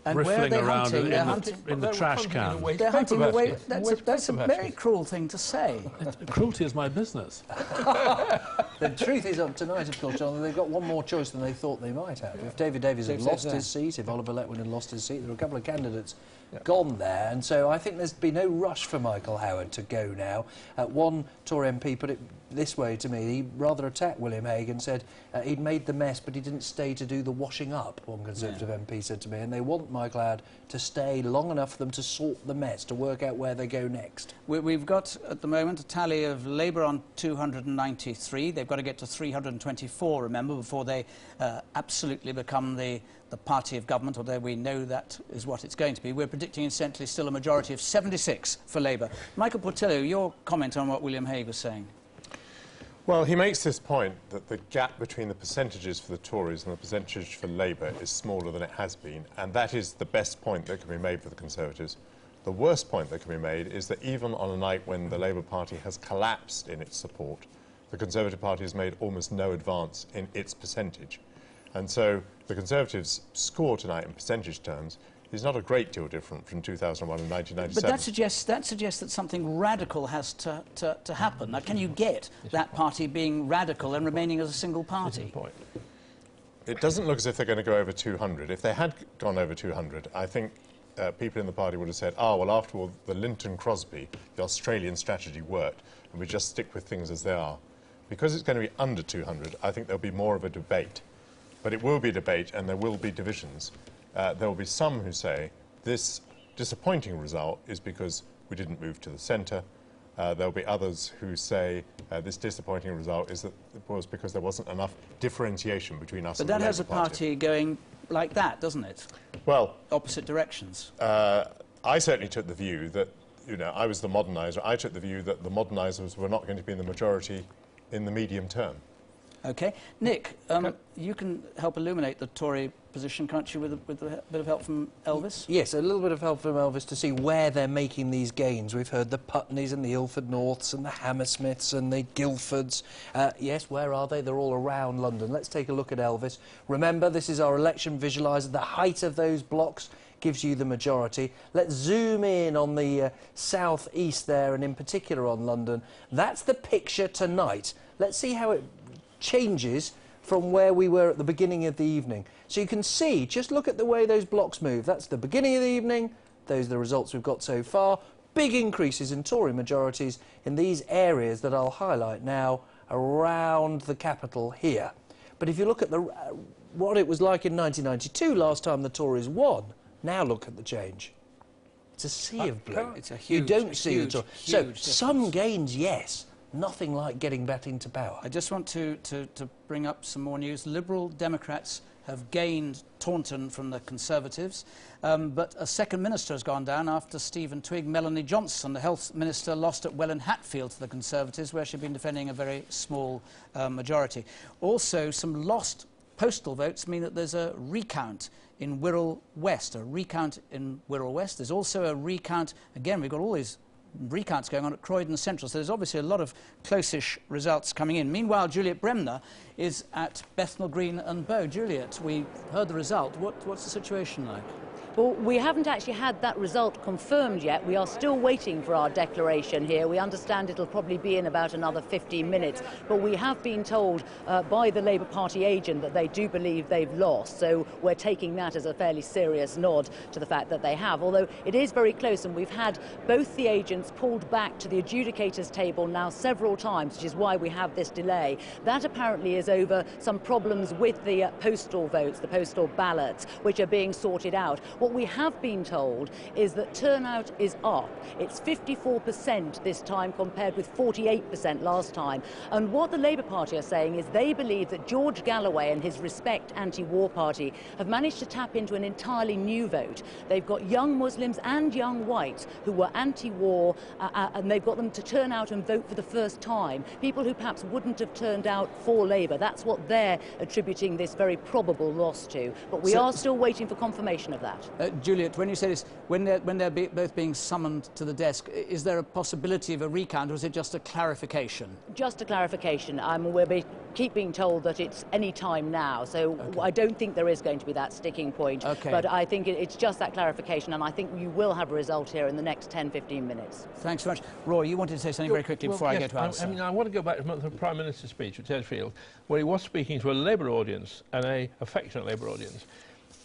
Speaker 1: and
Speaker 11: riffling around
Speaker 1: hunting?
Speaker 11: in the trash can.
Speaker 1: They're hunting away. That's a very cruel thing to say.
Speaker 11: Cruelty is my business.
Speaker 6: The truth is, tonight, of course, John, they've got one more choice than they thought they might have. If David Davies had lost his seat, if Oliver Letwin had lost his seat, there were a couple of candidates gone there, and so I think there's been no rush for Michael Howard to go now. One Tory MP put it this way to me. He rather attacked William Hague and said he'd made the mess, but he didn't stay to do the washing up, one Conservative MP said to me, and they want Michael Howard to stay long enough for them to sort the mess, to work out where they go next.
Speaker 1: We've got, at the moment, a tally of Labour on 293. They've got to get to 324, remember, before they absolutely become the party of government, although we know that is what it's going to be. We're predicting essentially still a majority of 76 for Labour. Michael Portillo, your comment on what William Hague was saying.
Speaker 5: Well, he makes this point that the gap between the percentages for the Tories and the percentage for Labour is smaller than it has been, and that is the best point that can be made for the Conservatives. The worst point that can be made is that even on a night when the Labour Party has collapsed in its support, the Conservative Party has made almost no advance in its percentage. And so the Conservatives' score tonight in percentage terms is not a great deal different from 2001 and 1997.
Speaker 1: But that suggests that something radical has to happen. Now, can you get that party being radical and remaining as a single party?
Speaker 5: it doesn't look as if they're going to go over 200. If they had gone over 200, I think people in the party would have said, oh, well, after all, the Linton-Crosby, the Australian strategy worked, and we just stick with things as they are. Because it's going to be under 200, I think there'll be more of a debate. But it will be a debate, and there will be divisions. There will be some who say this disappointing result is because we didn't move to the centre. There will be others who say this disappointing result was because there wasn't enough differentiation between us and the Labour Party.
Speaker 1: But that has a party going like that, doesn't it?
Speaker 5: Well,
Speaker 1: opposite directions.
Speaker 5: I certainly took the view that, you know, I was the moderniser. I took the view that the modernisers were not going to be in the majority in the medium term.
Speaker 1: OK. Nick, you can help illuminate the Tory position, can't you, with a bit of help from Elvis?
Speaker 6: Yes, a little bit of help from Elvis to see where they're making these gains. We've heard the Putneys and the Ilford Norths and the Hammersmiths and the Guildfords. Yes, where are they? They're all around London. Let's take a look at Elvis. Remember, this is our election visualiser. The height of those blocks gives you the majority. Let's zoom in on the south-east there, and in particular on London. That's the picture tonight. Let's see how it changes from where we were at the beginning of the evening. So you can see, just look at the way those blocks move. That's the beginning of the evening. Those are the results we've got so far. Big increases in Tory majorities in these areas that I'll highlight now around the capital here. But if you look at what it was like in 1992, last time the Tories won, now look at the change. It's a sea of blue.
Speaker 1: It's a huge,
Speaker 6: you don't see it. So
Speaker 1: difference.
Speaker 6: Some gains, yes. Nothing like getting back into power.
Speaker 1: I just want to bring up some more news. Liberal Democrats have gained Taunton from the Conservatives, but a second minister has gone down after Stephen Twigg. Melanie Johnson, the health minister, lost at Welwyn Hatfield to the Conservatives, where she'd been defending a very small majority. Also, some lost postal votes mean that there's a recount in Wirral West, There's also a recount, again, we've got all these recounts going on at Croydon Central, so there's obviously a lot of close-ish results coming in. Meanwhile, Juliet Bremner is at Bethnal Green and Bow. Juliet, we heard the result. What's the situation like?
Speaker 9: Well, we haven't actually had that result confirmed yet. We are still waiting for our declaration here. We understand it'll probably be in about another 15 minutes. But we have been told by the Labour Party agent that they do believe they've lost. So we're taking that as a fairly serious nod to the fact that they have. Although it is very close, and we've had both the agents pulled back to the adjudicators table now several times, which is why we have this delay. That apparently is over some problems with the postal votes, the postal ballots, which are being sorted out. What we have been told is that turnout is up. It's 54% this time compared with 48% last time. And what the Labour Party are saying is they believe that George Galloway and his Respect anti-war party have managed to tap into an entirely new vote. They've got young Muslims and young whites who were anti-war, and they've got them to turn out and vote for the first time. People who perhaps wouldn't have turned out for Labour. That's what they're attributing this very probable loss to. But we are still waiting for confirmation of that.
Speaker 1: Juliet, when you say this, when they're both being summoned to the desk, is there a possibility of a recount, or is it just a clarification?
Speaker 9: Just a clarification. We'll keep being told that it's any time now, so I don't think there is going to be that sticking point. But I think it's just that clarification, and I think you will have a result here in the next 10-15 minutes. Thanks
Speaker 1: very much. Roy, you wanted to say something very quickly before I go to Alice.
Speaker 2: I want to go back to the Prime Minister's speech at Enfield, where he was speaking to a Labour audience, and an affectionate Labour audience.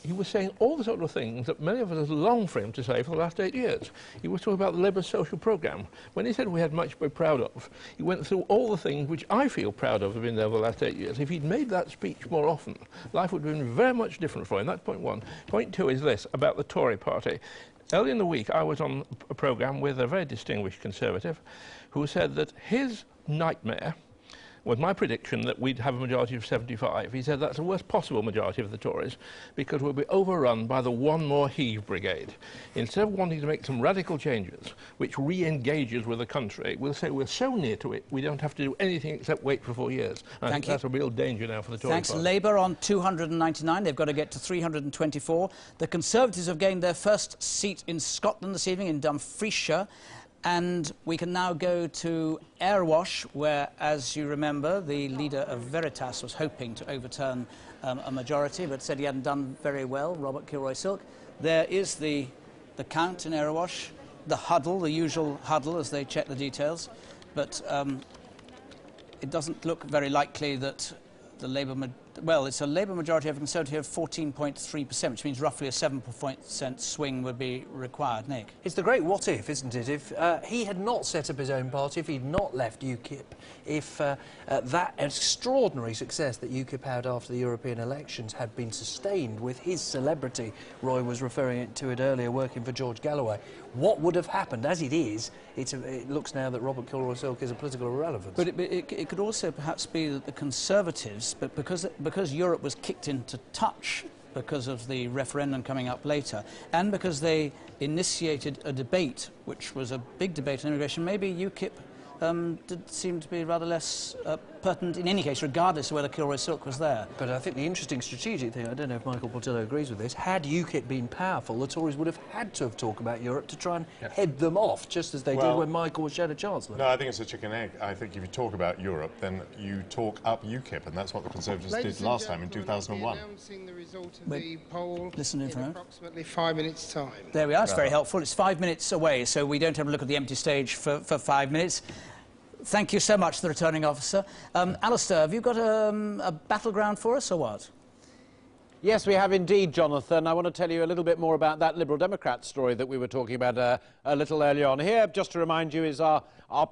Speaker 2: He was saying all the sort of things that many of us have longed for him to say for the last 8 years. He was talking about the Labour social programme. When he said we had much to be proud of, he went through all the things which I feel proud of have been there over the last 8 years. If he'd made that speech more often, life would have been very much different for him. That's point one. Point two is this, about the Tory party. Early in the week, I was on a programme with a very distinguished Conservative who said that his nightmare was my prediction that we'd have a majority of 75. He said that's the worst possible majority of the Tories because we'll be overrun by the one more heave brigade. Instead of wanting to make some radical changes which re-engages with the country, we'll say we're so near to it we don't have to do anything except wait for 4 years. And I think that's a real danger now for the Tory
Speaker 1: Thanks.
Speaker 2: party.
Speaker 1: Labour on 299. They've got to get to 324. The Conservatives have gained their first seat in Scotland this evening in Dumfriesshire. And we can now go to Airwash, where, as you remember, the leader of Veritas was hoping to overturn a majority, but said he hadn't done very well, Robert Kilroy-Silk. There is the count in Airwash, the huddle, the usual huddle as they check the details. But it doesn't look very likely that the well, it's a Labour majority over Conservative of 14.3%, which means roughly a 7% swing would be required. Nick?
Speaker 6: It's the great what if, isn't it? If he had not set up his own party, if he'd not left UKIP, if that extraordinary success that UKIP had after the European elections had been sustained with his celebrity, Roy was referring to it earlier, working for George Galloway, what would have happened? As it is, it looks now that Robert Kilroy-Silk is a political irrelevance.
Speaker 1: But it could also perhaps be that the Conservatives, but because Europe was kicked into touch because of the referendum coming up later, and because they initiated a debate, which was a big debate on immigration, maybe UKIP did seem to be rather less pertinent in any case, regardless of whether Kilroy-Silk was there.
Speaker 6: But I think the interesting strategic thing, I don't know if Michael Portillo agrees with this, had UKIP been powerful, the Tories would have had to have talked about Europe to try and head them off, just as they did when Michael was Shadow Chancellor.
Speaker 5: No, I think it's a chicken egg. I think if you talk about Europe, then you talk up UKIP, and that's what the Conservatives did last time in 2001.
Speaker 8: Announcing the result of the poll
Speaker 1: listen in
Speaker 8: approximately 5 minutes' time.
Speaker 1: There we are, it's very helpful. It's 5 minutes away, so we don't have to look at the empty stage for 5 minutes. Thank you so much, the returning officer. Alistair, have you got a battleground for us, or what?
Speaker 19: Yes, we have indeed, Jonathan. I want to tell you a little bit more about that Liberal Democrat story that we were talking about a little earlier on. Here, just to remind you, is our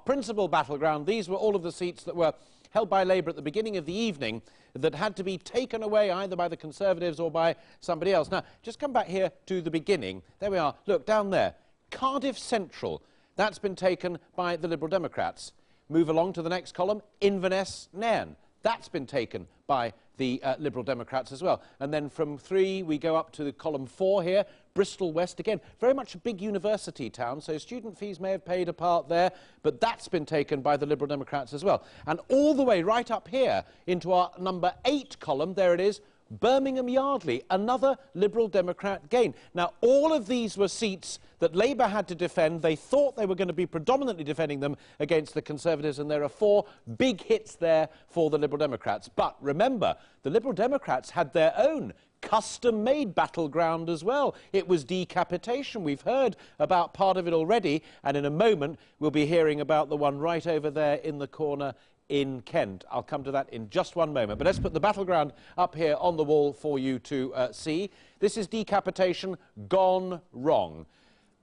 Speaker 19: principal battleground. These were all of the seats that were held by Labour at the beginning of the evening that had to be taken away either by the Conservatives or by somebody else. Now, just come back here to the beginning. There we are. Look, down there. Cardiff Central. That's been taken by the Liberal Democrats. Move along to the next column, Inverness Nairn. That's been taken by the Liberal Democrats as well. And then from 3, we go up to column 4 here, Bristol West. Again, very much a big university town, so student fees may have played a part there, but that's been taken by the Liberal Democrats as well. And all the way right up here into our number 8 column, there it is, Birmingham Yardley, another Liberal Democrat gain. Now, all of these were seats that Labour had to defend. They thought they were going to be predominantly defending them against the Conservatives, and there are 4 big hits there for the Liberal Democrats. But remember, the Liberal Democrats had their own custom-made battleground as well. It was decapitation. We've heard about part of it already, and in a moment we'll be hearing about the one right over there in the corner in Kent. I'll come to that in just one moment. But let's put the battleground up here on the wall for you to see. This is decapitation gone wrong.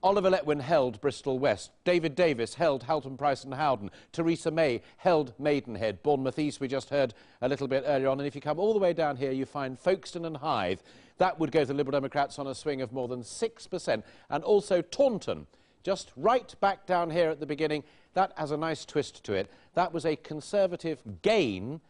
Speaker 19: Oliver Letwin held Bristol West. David Davis held Halton Price and Howden. Theresa May held Maidenhead. Bournemouth East we just heard a little bit earlier on. And if you come all the way down here, you find Folkestone and Hythe. That would go to the Liberal Democrats on a swing of more than 6%. And also Taunton, just right back down here at the beginning. That has a nice twist to it. That was a Conservative gain,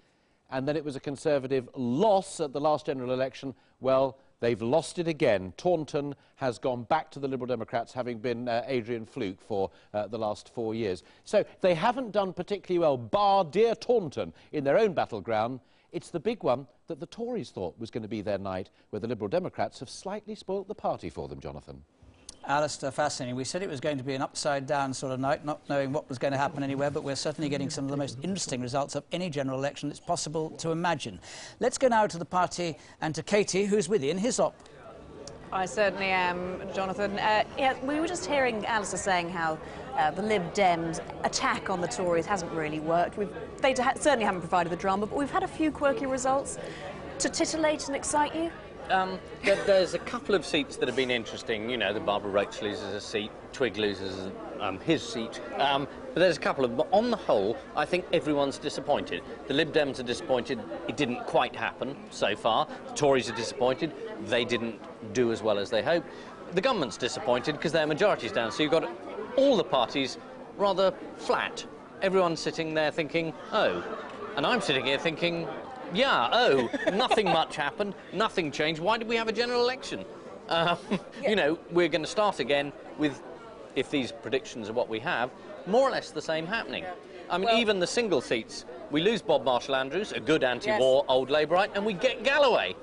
Speaker 19: and then it was a Conservative loss at the last general election. Well, they've lost it again. Taunton has gone back to the Liberal Democrats, having been Adrian Fluke for the last 4 years. So they haven't done particularly well, bar dear Taunton, in their own battleground. It's the big one that the Tories thought was going to be their night, where the Liberal Democrats have slightly spoilt the party for them, Jonathan.
Speaker 1: Alistair, fascinating. We said it was going to be an upside-down sort of night, not knowing what was going to happen anywhere, but we're certainly getting some of the most interesting results of any general election it's possible to imagine. Let's go now to the party and to Katie, who's with Ian Hislop.
Speaker 10: I certainly am, Jonathan. Yeah, we were just hearing Alistair saying how the Lib Dems' attack on the Tories hasn't really worked. They certainly haven't provided the drama, but we've had a few quirky results to titillate and excite you.
Speaker 23: There's a couple of seats that have been interesting. You know, the Barbara Roach loses a seat, Twigg loses his seat. But there's a couple of... But on the whole, I think everyone's disappointed. The Lib Dems are disappointed. It didn't quite happen so far. The Tories are disappointed. They didn't do as well as they hoped. The government's disappointed because their majority's down. So you've got all the parties rather flat. Everyone's sitting there thinking, oh. And I'm sitting here thinking... Yeah, oh, nothing much happened, nothing changed. Why did we have a general election? You know, we're going to start again with, if these predictions are what we have, more or less the same happening. I mean, even the single seats, we lose Bob Marshall-Andrews, a good anti-war old Labourite, and we get Galloway.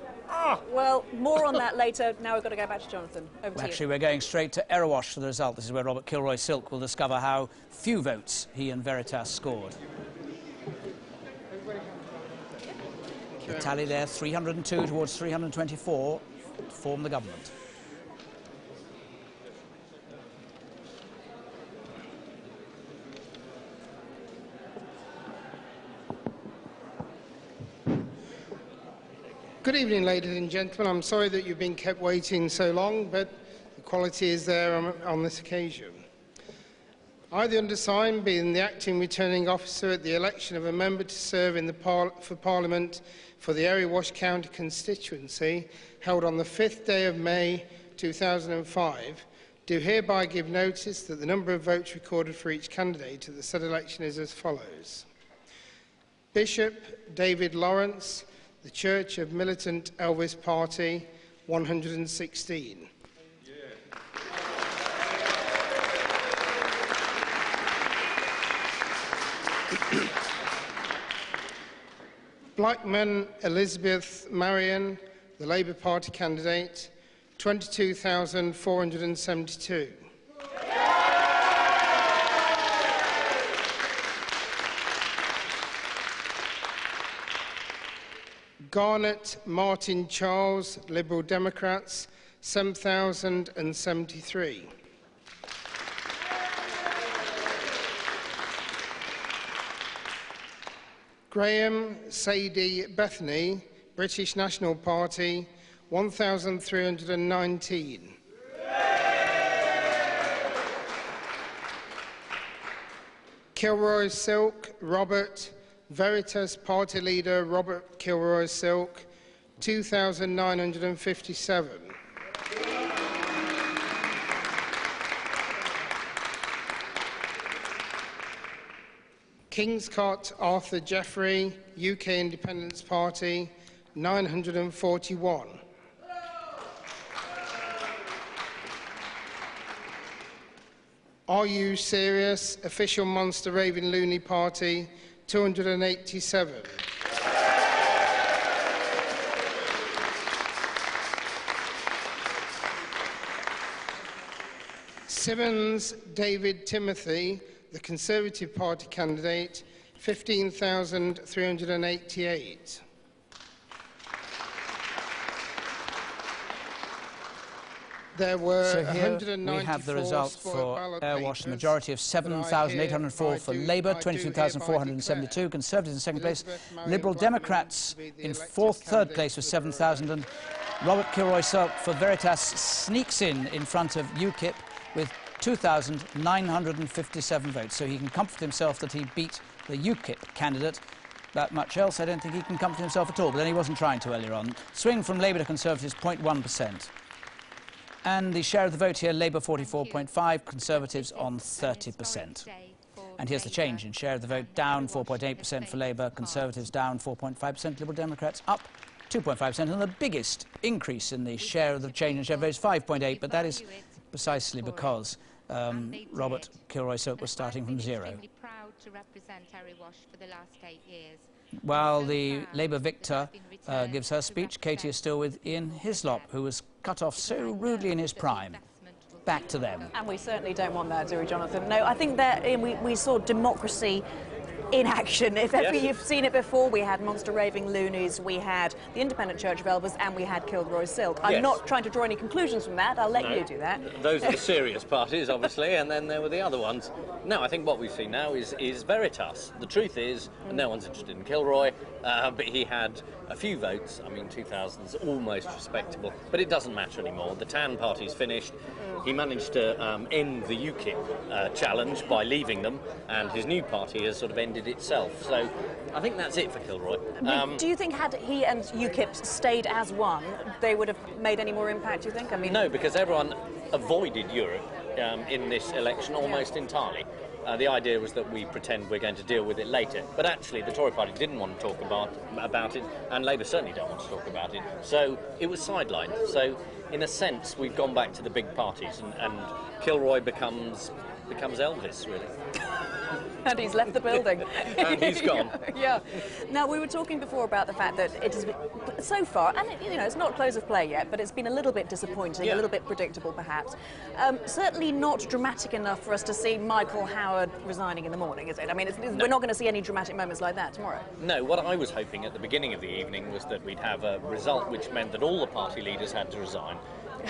Speaker 10: Well, more on that later. Now we've got to go back to Jonathan. Over to you.
Speaker 1: Actually, we're going straight to Airwash for the result. This is where Robert Kilroy-Silk will discover how few votes he and Veritas scored. The tally there, 302 towards 324, to form the government.
Speaker 8: Good evening, ladies and gentlemen. I'm sorry that you've been kept waiting so long, but the quality is there on this occasion. I, the undersigned, being the acting returning officer at the election of a member to serve in for Parliament for the Airwash County constituency, held on the 5th day of May 2005, do hereby give notice that the number of votes recorded for each candidate at the said election is as follows. Bishop David Lawrence, the Church of Militant Elvis Party, 116. Blackman Elizabeth Marion, the Labour Party candidate, 22,472. Garnet Martin Charles, Liberal Democrats, 7,073. Graham Sadie Bethany, British National Party, 1,319. Kilroy-Silk, Robert, Veritas Party Leader Robert Kilroy-Silk, 2,957. Kingscott Arthur Jeffrey, UK Independence Party, 941. Are You Serious? Official Monster Raving Looney Party, 287. Simmons David Timothy, the Conservative Party candidate, 15,388. There were
Speaker 1: so here
Speaker 8: 194
Speaker 1: we have the result for Airwash, the majority of 7,804 for Labour, 22,472, Conservatives in second place, Liberal Democrats in third place with 7,000, and Robert Kilroy-Silk for Veritas sneaks in front of UKIP with 2,957 votes. So he can comfort himself that he beat the UKIP candidate. That much else, I don't think he can comfort himself at all, but then he wasn't trying to earlier on. Swing from Labour to Conservatives, 0.1%. And the share of the vote here, Labour 44.5, Conservatives on 30%. And here's the change in share of the vote, down 4.8% for Labour, Conservatives down 4.5%, Liberal Democrats up 2.5%, and the biggest increase in the share of the change in share of vote is 5.8, but that is precisely because Robert Kilroy-Silk was starting from zero.
Speaker 7: Proud to represent Airwash for the last 8 years.
Speaker 1: While the Labour victor gives her speech, Katie is still with Ian Hislop, who was cut off so rudely in his prime. Back to them.
Speaker 10: And we certainly don't want that, do we, Jonathan? No, I think that we saw democracy in action. If ever you've seen it before, we had Monster Raving Loonies, we had the Independent Church of Elvis, and we had Kilroy-Silk. I'm not trying to draw any conclusions from that. I'll let you do that.
Speaker 23: Those are the serious parties, obviously, and then there were the other ones. No, I think what we've seen now is Veritas. The truth is, no one's interested in Kilroy, but he had a few votes. I mean, 2,000's almost respectable, but it doesn't matter anymore. The TAN party's finished. He managed to end the UKIP challenge by leaving them, and his new party has sort of ended itself. So I think that's it for Kilroy.
Speaker 10: Do you think had he and UKIP stayed as one, they would have made any more impact, do you think? I mean,
Speaker 23: no, because everyone avoided Europe in this election almost entirely. The idea was that we pretend we're going to deal with it later. But actually, the Tory party didn't want to talk about it, and Labour certainly don't want to talk about it. So it was sidelined. So in a sense, we've gone back to the big parties, and Kilroy becomes Elvis, really.
Speaker 10: And he's left the building.
Speaker 23: And he's gone.
Speaker 10: Yeah. Now, we were talking before about the fact that it has been, so far, and it's not close of play yet, but it's been a little bit disappointing, a little bit predictable, perhaps. Certainly not dramatic enough for us to see Michael Howard resigning in the morning, is it? I mean, we're not going to see any dramatic moments like that tomorrow.
Speaker 23: No, what I was hoping at the beginning of the evening was that we'd have a result which meant that all the party leaders had to resign.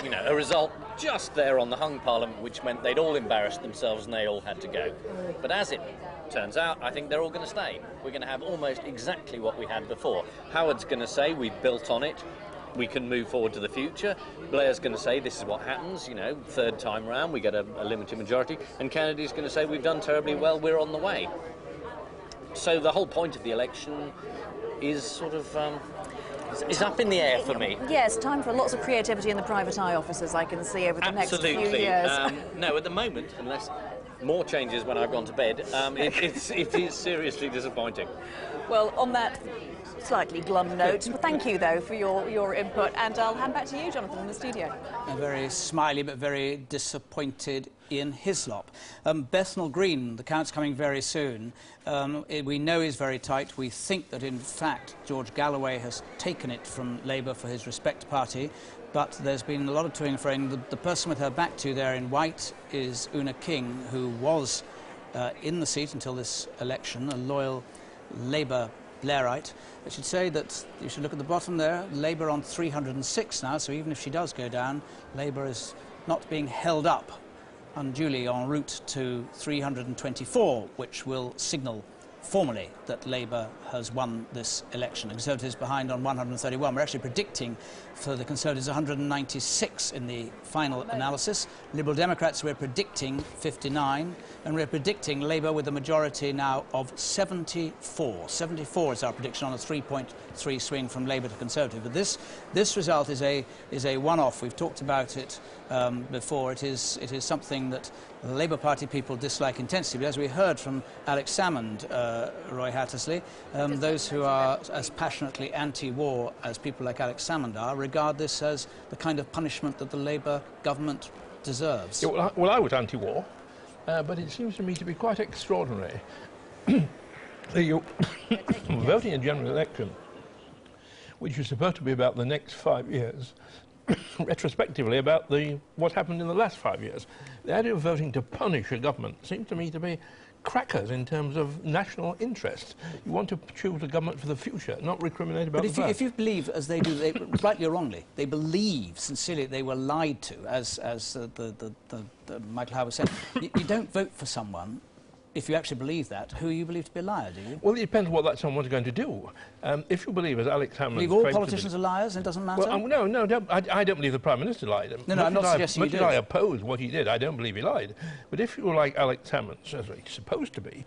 Speaker 23: You know, a result just there on the hung parliament which meant they'd all embarrassed themselves and they all had to go. But as it turns out, I think they're all going to stay. We're going to have almost exactly what we had before. Howard's going to say we've built on it, we can move forward to the future. Blair's going to say this is what happens, you know, third time round, we get a limited majority. And Kennedy's going to say we've done terribly well, we're on the way. So the whole point of the election is sort of... is up in the air for me.
Speaker 10: Yes, time for lots of creativity in the private eye offices, I can see, over the next few years.
Speaker 23: No, at the moment, unless more changes when I've gone to bed, it is seriously disappointing.
Speaker 10: Well, on that slightly glum note, thank you, though, for your input, and I'll hand back to you, Jonathan, in the studio.
Speaker 1: A very smiley but very disappointed Ian Hislop. Bethnal Green, the count's coming very soon. We know is very tight. We think that, in fact, George Galloway has taken it from Labour for his Respect Party, but there's been a lot of toing and froing. The person with her back to there in white is Una King, who was in the seat until this election, a loyal Labour Blairite. I should say that you should look at the bottom there, Labour on 306 now, so even if she does go down, Labour is not being held up unduly en route to 324, which will signal formally that Labour has won this election. The Conservatives behind on 131. We're actually predicting for the Conservatives 196 in the final analysis. Liberal Democrats, we're predicting 59, and we're predicting Labour with a majority now of 74. 74 is our prediction on a 3.3 swing from Labour to Conservative. But this result is a one-off. We've talked about it before. It is something that the Labour Party people dislike intensely. But as we heard from Alex Salmond, Roy Hattersley, those who are as passionately anti-war as people like Alex Salmond are, regard this as the kind of punishment that the Labour government deserves.
Speaker 2: Yeah, well, I was anti-war, but it seems to me to be quite extraordinary that you're voting a general election, which is supposed to be about the next 5 years, retrospectively about what happened in the last 5 years. The idea of voting to punish a government seems to me to be crackers in terms of national interest. You want to choose a government for the future, not recriminate about the past.
Speaker 1: But if you believe, as they do, rightly or wrongly, they believe sincerely they were lied to, as Michael Howard said, you don't vote for someone if you actually believe that, who you believe to be a liar, do you?
Speaker 2: Well, it depends what that someone's going to do. If you believe, as Alex Hammond...
Speaker 1: Believe all politicians are liars and it doesn't matter?
Speaker 2: Well, no, I don't believe the Prime Minister lied.
Speaker 1: No, I'm not suggesting you do.
Speaker 2: Much as I oppose what he did, I don't believe he lied. But if you're like Alex Hammond, as he's supposed to be,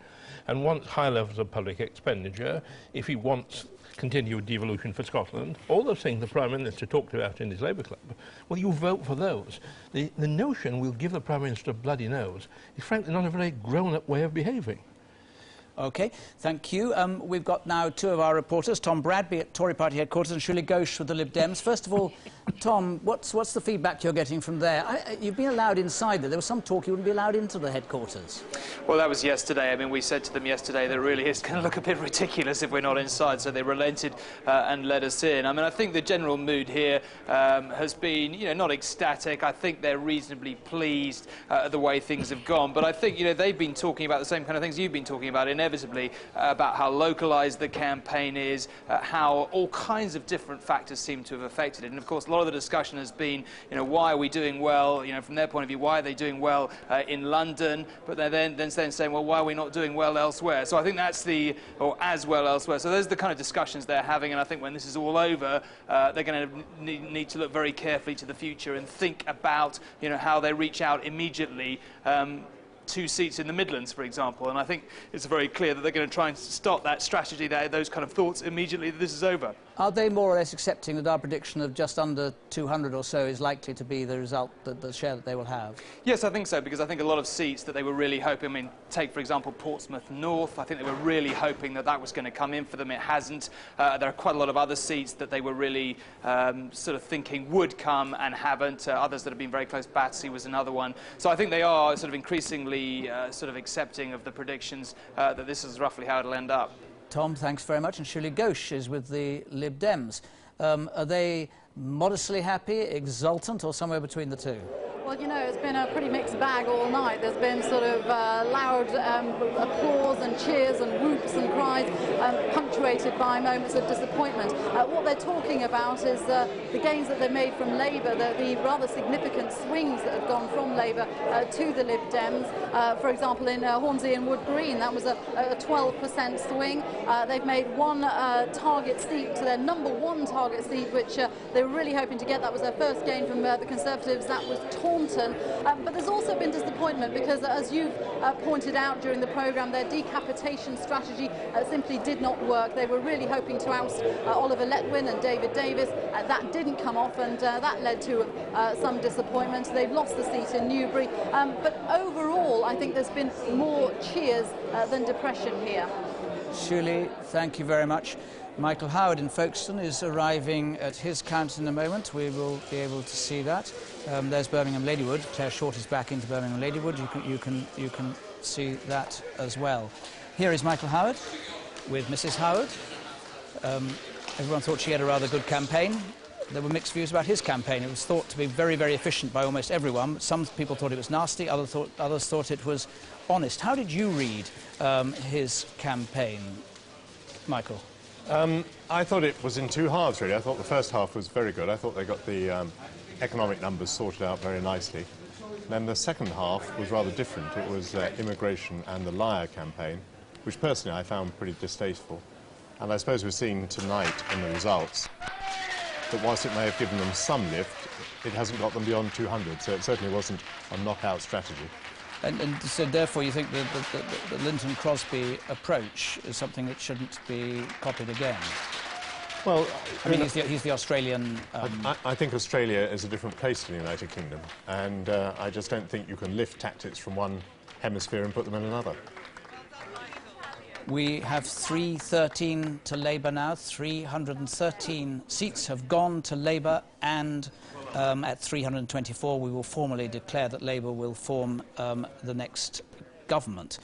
Speaker 2: and wants high levels of public expenditure, if he wants continued devolution for Scotland, all those things the Prime Minister talked about in his Labour Club, well, you vote for those. The notion we'll give the Prime Minister a bloody nose is frankly not a very grown-up way of behaving.
Speaker 1: OK, thank you. We've got now two of our reporters, Tom Bradby at Tory Party headquarters and Shirley Ghosh with the Lib Dems. First of all, Tom, what's the feedback you're getting from there? You've been allowed inside there. There was some talk you wouldn't be allowed into the headquarters.
Speaker 12: Well, that was yesterday. I mean, we said to them yesterday that it really is going to look a bit ridiculous if we're not inside, so they relented and let us in. I mean, I think the general mood here has been, you know, not ecstatic. I think they're reasonably pleased at the way things have gone. But I think, you know, they've been talking about the same kind of things you've been talking about, inevitably, about how localised the campaign is, how all kinds of different factors seem to have affected it. And, of course, a lot of the discussion has been, you know, why are we doing well, you know, from their point of view, why are they doing well in London? But they're then saying, well, why are we not doing well elsewhere? So I think that's or as well elsewhere. So those are the kind of discussions they're having, and I think when this is all over, they're going to need to look very carefully to the future and think about, you know, how they reach out immediately 2 seats in the Midlands, for example, and I think it's very clear that they're going to try and start that strategy there, those kind of thoughts immediately that this is over.
Speaker 1: Are they more or less accepting that our prediction of just under 200 or so is likely to be the result, the share that they will have?
Speaker 12: Yes, I think so, because I think a lot of seats that they were really hoping, I mean, take, for example, Portsmouth North, I think they were really hoping that that was going to come in for them. It hasn't. There are quite a lot of other seats that they were really sort of thinking would come and haven't. Others that have been very close. Battersea was another one. So I think they are sort of increasingly sort of accepting of the predictions that this is roughly how it'll end up.
Speaker 1: Tom, thanks very much. And Shirley Ghosh is with the Lib Dems. Are they modestly happy, exultant, or somewhere between the two?
Speaker 13: Well, you know, it's been a pretty mixed bag all night. There's been sort of loud applause and cheers and whoops and cries punctuated by moments of disappointment. What they're talking about is the gains that they made from Labour, the rather significant swings that have gone from Labour to the Lib Dems. For example, in Hornsey and Wood Green, that was a 12% swing. They've made one target seat to their #1 target seat, which they were really hoping to get. That was their first gain from the Conservatives. That was Taunton. But there's also been disappointment because, as you've pointed out during the programme, their decapitation strategy simply did not work. They were really hoping to oust Oliver Letwin and David Davis. That didn't come off, and that led to some disappointment. They've lost the seat in Newbury. But overall, I think there's been more cheers than depression here.
Speaker 1: Shirley, thank you very much. Michael Howard in Folkestone is arriving at his count in a moment. We will be able to see that. There's Birmingham Ladywood. Claire Short is back into Birmingham Ladywood. You can see that as well. Here is Michael Howard with Mrs. Howard. Everyone thought she had a rather good campaign. There were mixed views about his campaign. It was thought to be very, very efficient by almost everyone. Some people thought it was nasty, others thought it was honest. How did you read his campaign, Michael?
Speaker 5: I thought it was in two halves, really. I thought the first half was very good. I thought they got the economic numbers sorted out very nicely. Then the second half was rather different. It was immigration and the liar campaign, which personally I found pretty distasteful. And I suppose we're seeing tonight in the results that whilst it may have given them some lift, it hasn't got them beyond 200, so it certainly wasn't a knockout strategy.
Speaker 1: And so therefore you think the Linton Crosby approach is something that shouldn't be copied again?
Speaker 5: Well,
Speaker 1: I mean, he's the Australian...
Speaker 5: I think Australia is a different place to the United Kingdom, and I just don't think you can lift tactics from one hemisphere and put them in another.
Speaker 1: We have 313 to Labour now. 313 seats have gone to Labour, and at 324 we will formally declare that Labour will form the next government.